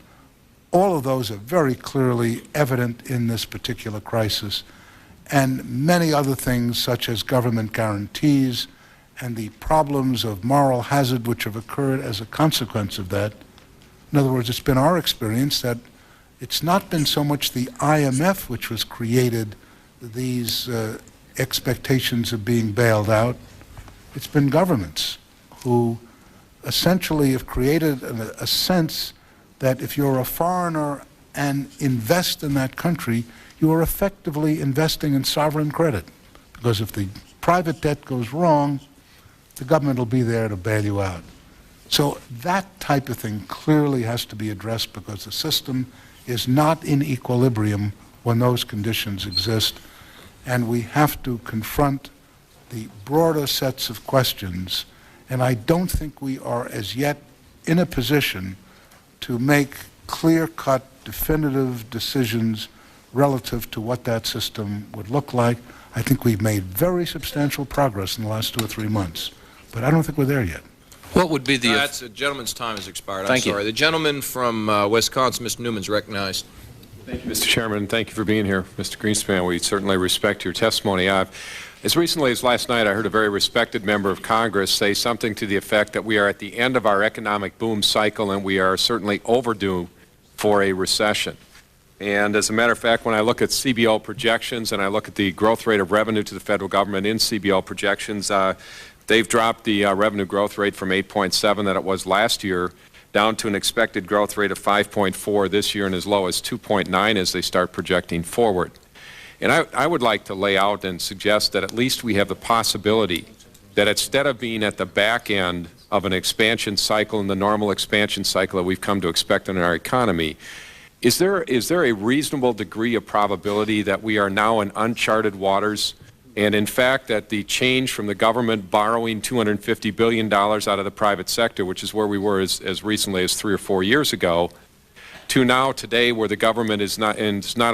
All of those are very clearly evident in this particular crisis, and many other things such as government guarantees and the problems of moral hazard which have occurred as a consequence of that. In other words, it's been our experience that it's not been so much the IMF which was created these expectations of being bailed out. It's been governments who essentially have created a sense that if you're a foreigner and invest in that country, you are effectively investing in sovereign credit. Because if the private debt goes wrong, the government will be there to bail you out. So that type of thing clearly has to be addressed, because the system is not in equilibrium when those conditions exist. And we have to confront the broader sets of questions. And I don't think we are as yet in a position to make clear-cut, definitive decisions relative to what that system would look like. I think we've made very substantial progress in the last 2 or 3 months, but I don't think we're there yet. What would be the... That's the gentleman's time has expired. Thank I'm sorry. The gentleman from Wisconsin, Mr. Newman's recognized. Thank you, Mr. Chairman. Thank you for being here, Mr. Greenspan. We certainly respect your testimony. As recently as last night, I heard a very respected member of Congress say something to the effect that we are at the end of our economic boom cycle and we are certainly overdue for a recession. And as a matter of fact, when I look at CBO projections and I look at the growth rate of revenue to the federal government in CBO projections, they've dropped the revenue growth rate from 8.7 that it was last year down to an expected growth rate of 5.4 this year and as low as 2.9 as they start projecting forward. And I would like to lay out and suggest that at least we have the possibility that instead of being at the back end of an expansion cycle and the normal expansion cycle that we've come to expect in our economy, is there a reasonable degree of probability that we are now in uncharted waters And in fact, that the change from the government borrowing $250 billion out of the private sector, which is where we were as recently as 3 or 4 years ago, to now today where the government is not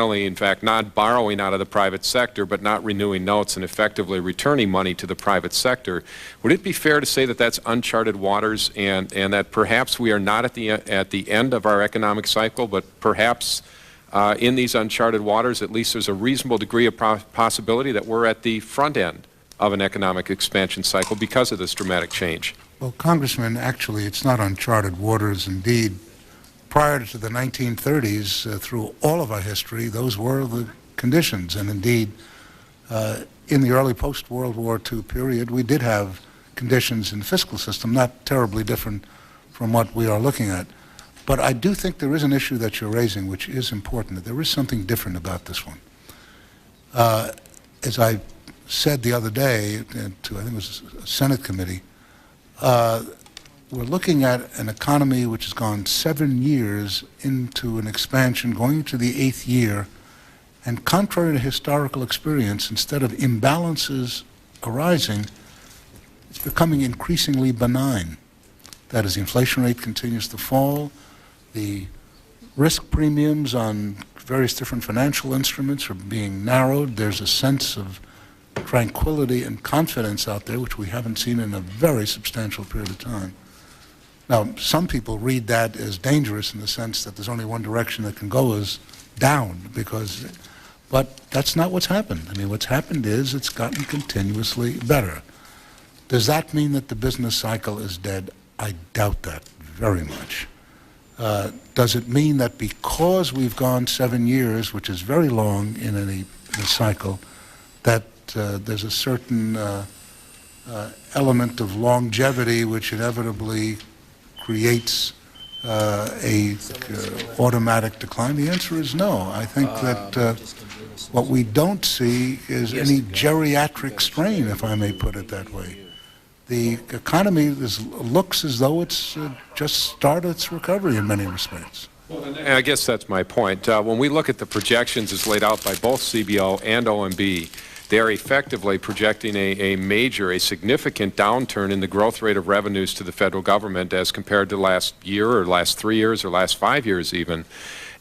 only in fact not borrowing out of the private sector but not renewing notes and effectively returning money to the private sector, would it be fair to say that that's uncharted waters and that perhaps we are not at the end of our economic cycle, but perhaps in these uncharted waters at least there's a reasonable degree of possibility that we're at the front end of an economic expansion cycle because of this dramatic change? Well, Congressman, actually it's not uncharted waters. Indeed, prior to the 1930s, through all of our history, those were the conditions. And indeed, in the early post-World War II period, we did have conditions in the fiscal system, not terribly different from what we are looking at. But I do think there is an issue that you're raising, which is important, that there is something different about this one. As I said the other day to, I think it was a Senate committee, we're looking at an economy which has gone 7 years into an expansion, going into the 8th year, and contrary to historical experience, instead of imbalances arising, it's becoming increasingly benign. That is, the inflation rate continues to fall, the risk premiums on various different financial instruments are being narrowed, there's a sense of tranquility and confidence out there, which we haven't seen in a very substantial period of time. Now, some people read that as dangerous in the sense that there's only one direction that can go is down, but that's not what's happened. I mean, what's happened is it's gotten continuously better. Does that mean that the business cycle is dead? I doubt that very much. Does it mean that because we've gone 7 years, which is very long in a cycle, that there's a certain element of longevity which inevitably creates a automatic decline? The answer is no. I think that what we don't see is any geriatric strain, if I may put it that way. The economy looks as though it's just started its recovery in many respects. And I guess that's my point. When we look at the projections as laid out by both CBO and OMB, they are effectively projecting a significant downturn in the growth rate of revenues to the federal government as compared to last year or last 3 years or last 5 years even.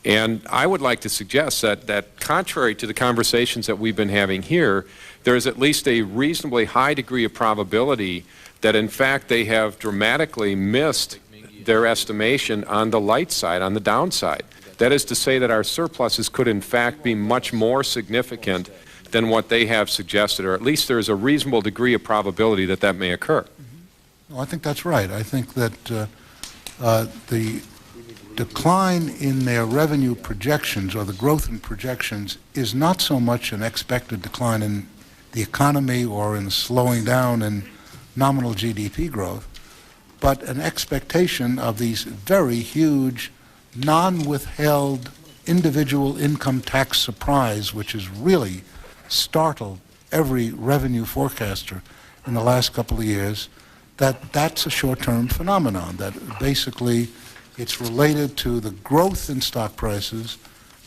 And I would like to suggest that contrary to the conversations that we've been having here, there is at least a reasonably high degree of probability that in fact they have dramatically missed their estimation on the light side, on the downside. That is to say that our surpluses could in fact be much more significant than what they have suggested, or at least there is a reasonable degree of probability that that may occur. Well, I think that's right. I think that the decline in their revenue projections or the growth in projections is not so much an expected decline in the economy or in the slowing down in nominal GDP growth, but an expectation of these very huge non-withheld individual income tax surprise, which has really startled every revenue forecaster in the last couple of years, that's a short-term phenomenon, that basically it's related to the growth in stock prices,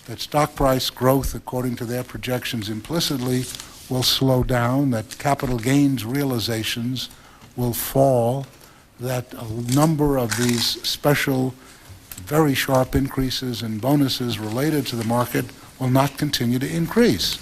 that stock price growth, according to their projections implicitly, will slow down, that capital gains realizations will fall, that a number of these special, very sharp increases in bonuses related to the market will not continue to increase.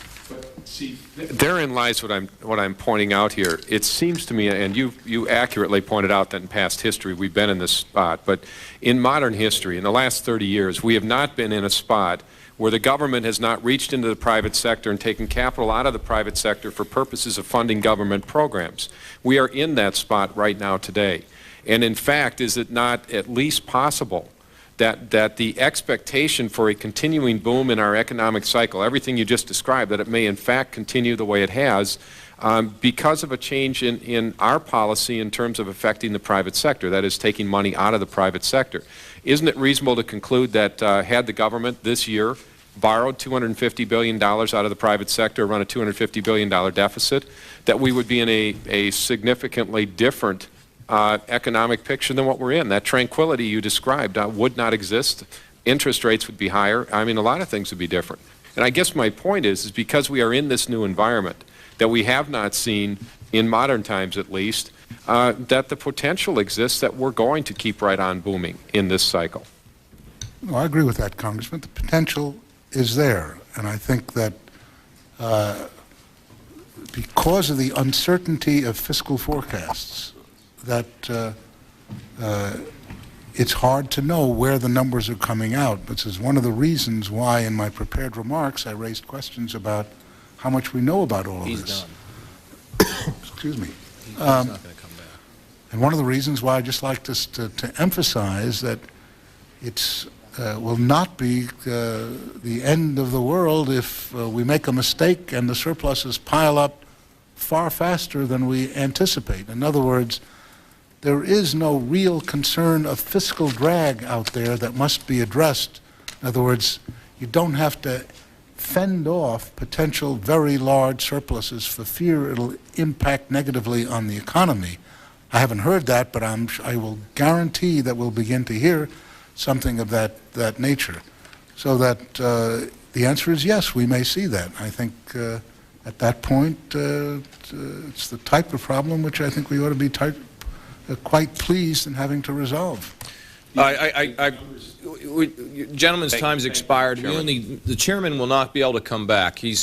See, therein lies what I'm pointing out here. It seems to me, and you accurately pointed out that in past history we've been in this spot, but in modern history, in the last 30 years, we have not been in a spot where the government has not reached into the private sector and taken capital out of the private sector for purposes of funding government programs. We are in that spot right now today. And in fact, is it not at least possible that the expectation for a continuing boom in our economic cycle, everything you just described, that it may in fact continue the way it has because of a change in our policy in terms of affecting the private sector, that is taking money out of the private sector. Isn't it reasonable to conclude that had the government this year borrowed $250 billion out of the private sector, run a $250 billion deficit, that we would be in a significantly different economic picture than what we're in? That tranquility you described would not exist. Interest rates would be higher. I mean, a lot of things would be different. And I guess my point is because we are in this new environment, that we have not seen in modern times, at least, that the potential exists that we're going to keep right on booming in this cycle. No, I agree with that, Congressman. The potential is there, and I think that because of the uncertainty of fiscal forecasts, that it's hard to know where the numbers are coming out. This is one of the reasons why in my prepared remarks I raised questions about how much we know about all of this. Excuse me. And one of the reasons why I just like to emphasize that it's will not be the end of the world if we make a mistake and the surpluses pile up far faster than we anticipate. In other words, there is no real concern of fiscal drag out there that must be addressed. In other words, you don't have to fend off potential very large surpluses for fear it'll impact negatively on the economy. I haven't heard that, but I will guarantee that we'll begin to hear something of that nature. So that the answer is yes, we may see that. I think at that point it's the type of problem which I think we ought to be quite pleased in having to resolve. Gentleman's time's expired. The chairman will not be able to come back. He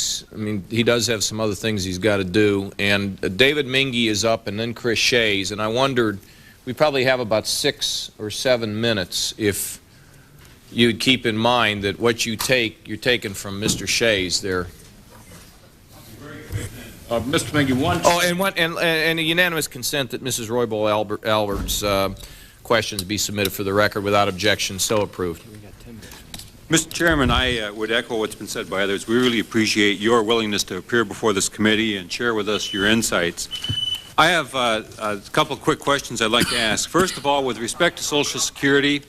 does have some other things he's got to do. And David Mingy is up, and then Chris Shays. And I wondered, we probably have about 6 or 7 minutes if you'd keep in mind that what you take, you're taking from Mr. Shays there. Mr. Mingy, one. Oh, and a unanimous consent that Mrs. Roybal Albert's questions be submitted for the record without objection. So approved. Mr. Chairman, I would echo what's been said by others. We really appreciate your willingness to appear before this committee and share with us your insights. I have a couple of quick questions I'd like to ask. First of all, with respect to Social Security,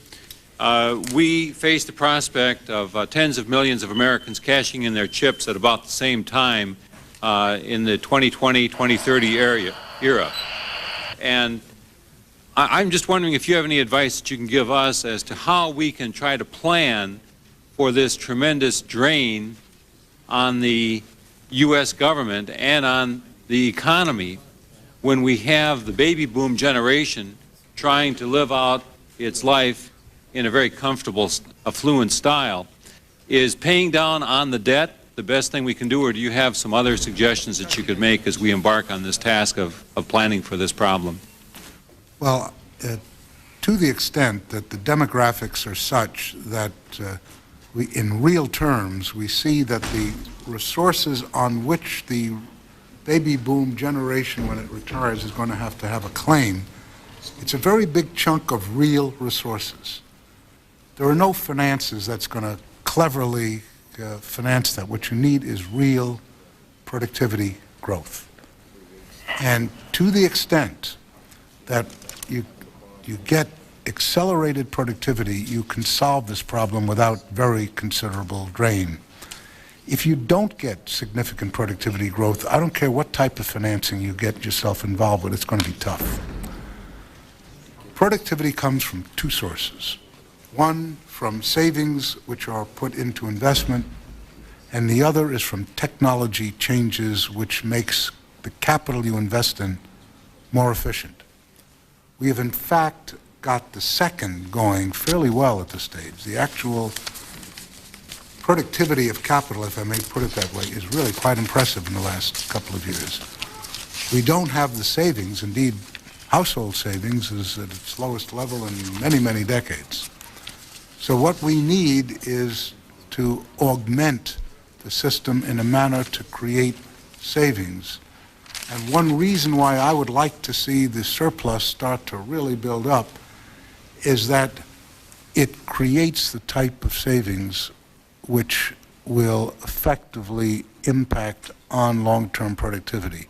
we face the prospect of tens of millions of Americans cashing in their chips at about the same time in the 2020-2030 era. And I'm just wondering if you have any advice that you can give us as to how we can try to plan for this tremendous drain on the U.S. government and on the economy when we have the baby boom generation trying to live out its life in a very comfortable, affluent style. Is paying down on the debt the best thing we can do, or do you have some other suggestions that you could make as we embark on this task of planning for this problem? Well, to the extent that the demographics are such that in real terms, we see that the resources on which the baby boom generation, when it retires, is going to have a claim, it's a very big chunk of real resources. There are no finances that's going to cleverly finance that. What you need is real productivity growth. And to the extent that you get accelerated productivity, you can solve this problem without very considerable drain. If you don't get significant productivity growth, I don't care what type of financing you get yourself involved with, it's going to be tough. Productivity comes from 2 sources. One, from savings which are put into investment, and the other is from technology changes which makes the capital you invest in more efficient. We have in fact got the second going fairly well at this stage. The actual productivity of capital, if I may put it that way, is really quite impressive in the last couple of years. We don't have the savings. Indeed, household savings is at its lowest level in many, many decades. So what we need is to augment the system in a manner to create savings. And one reason why I would like to see the surplus start to really build up is that it creates the type of savings which will effectively impact on long-term productivity.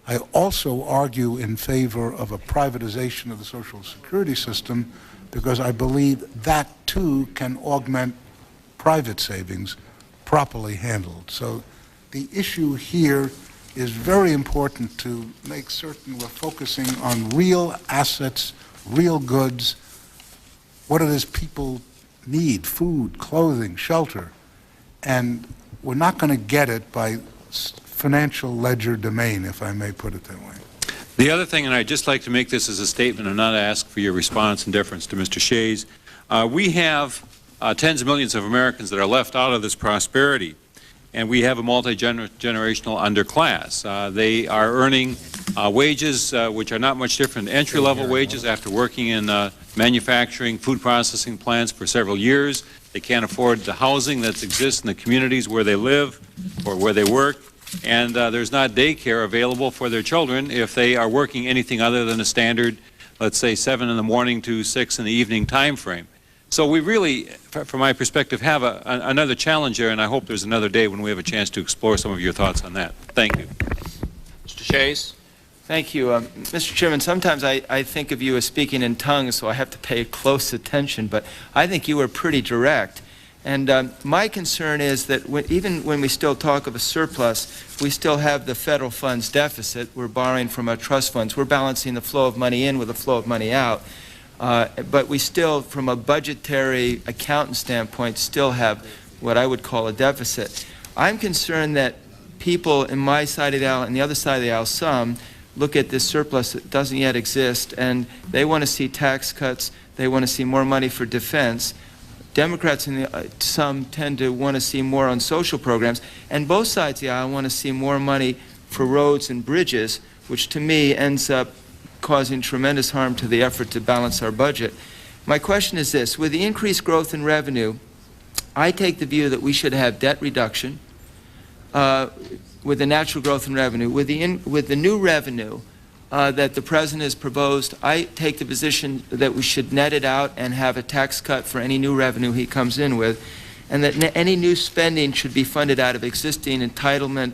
I also argue in favor of a privatization of the Social Security system because I believe that too can augment private savings properly handled. So the issue here is very important to make certain we're focusing on real assets, real goods, what it is people need, food, clothing, shelter. And we're not going to get it by financial ledger domain, if I may put it that way. The other thing, and I'd just like to make this as a statement and not ask for your response in deference to Mr. Shays, we have tens of millions of Americans that are left out of this prosperity, and we have a multi-generational underclass. They are earning wages which are not much different than entry-level wages after working in manufacturing, food processing plants for several years. They can't afford the housing that exists in the communities where they live or where they work, and there's not daycare available for their children if they are working anything other than a standard, let's say, 7 in the morning to 6 in the evening time frame. So we really, from my perspective, have another challenge there, and I hope there's another day when we have a chance to explore some of your thoughts on that. Thank you. Mr. Shays? Thank you. Mr. Chairman, sometimes I think of you as speaking in tongues, so I have to pay close attention, but I think you were pretty direct. And my concern is that even when we still talk of a surplus, we still have the federal funds deficit. We're borrowing from our trust funds. We're balancing the flow of money in with the flow of money out. But we still, from a budgetary accountant standpoint, still have what I would call a deficit. I'm concerned that people in my side of the aisle and the other side of the aisle, some, look at this surplus that doesn't yet exist, and they want to see tax cuts. They want to see more money for defense. Democrats and some tend to want to see more on social programs, and both sides of the aisle want to see more money for roads and bridges, which to me ends up causing tremendous harm to the effort to balance our budget. My question is this: with the increased growth in revenue, I take the view that we should have debt reduction with the natural growth in revenue. With the new revenue that the President has proposed, I take the position that we should net it out and have a tax cut for any new revenue he comes in with, and that any new spending should be funded out of existing entitlement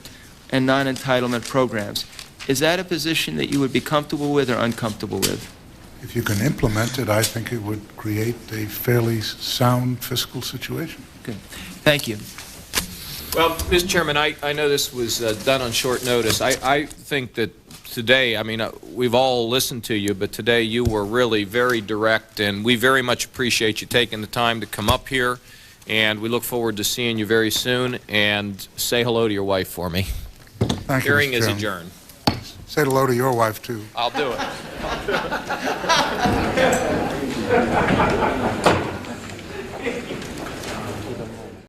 and non-entitlement programs. Is that a position that you would be comfortable with or uncomfortable with? If you can implement it, I think it would create a fairly sound fiscal situation. Good. Thank you. Well, Mr. Chairman, I know this was done on short notice. I think that today, I mean, we've all listened to you, but today you were really very direct, and we very much appreciate you taking the time to come up here, and we look forward to seeing you very soon. And say hello to your wife for me. Thank you, Hearing Mr. is Chairman. adjourned. Say hello to your wife, too. I'll do it.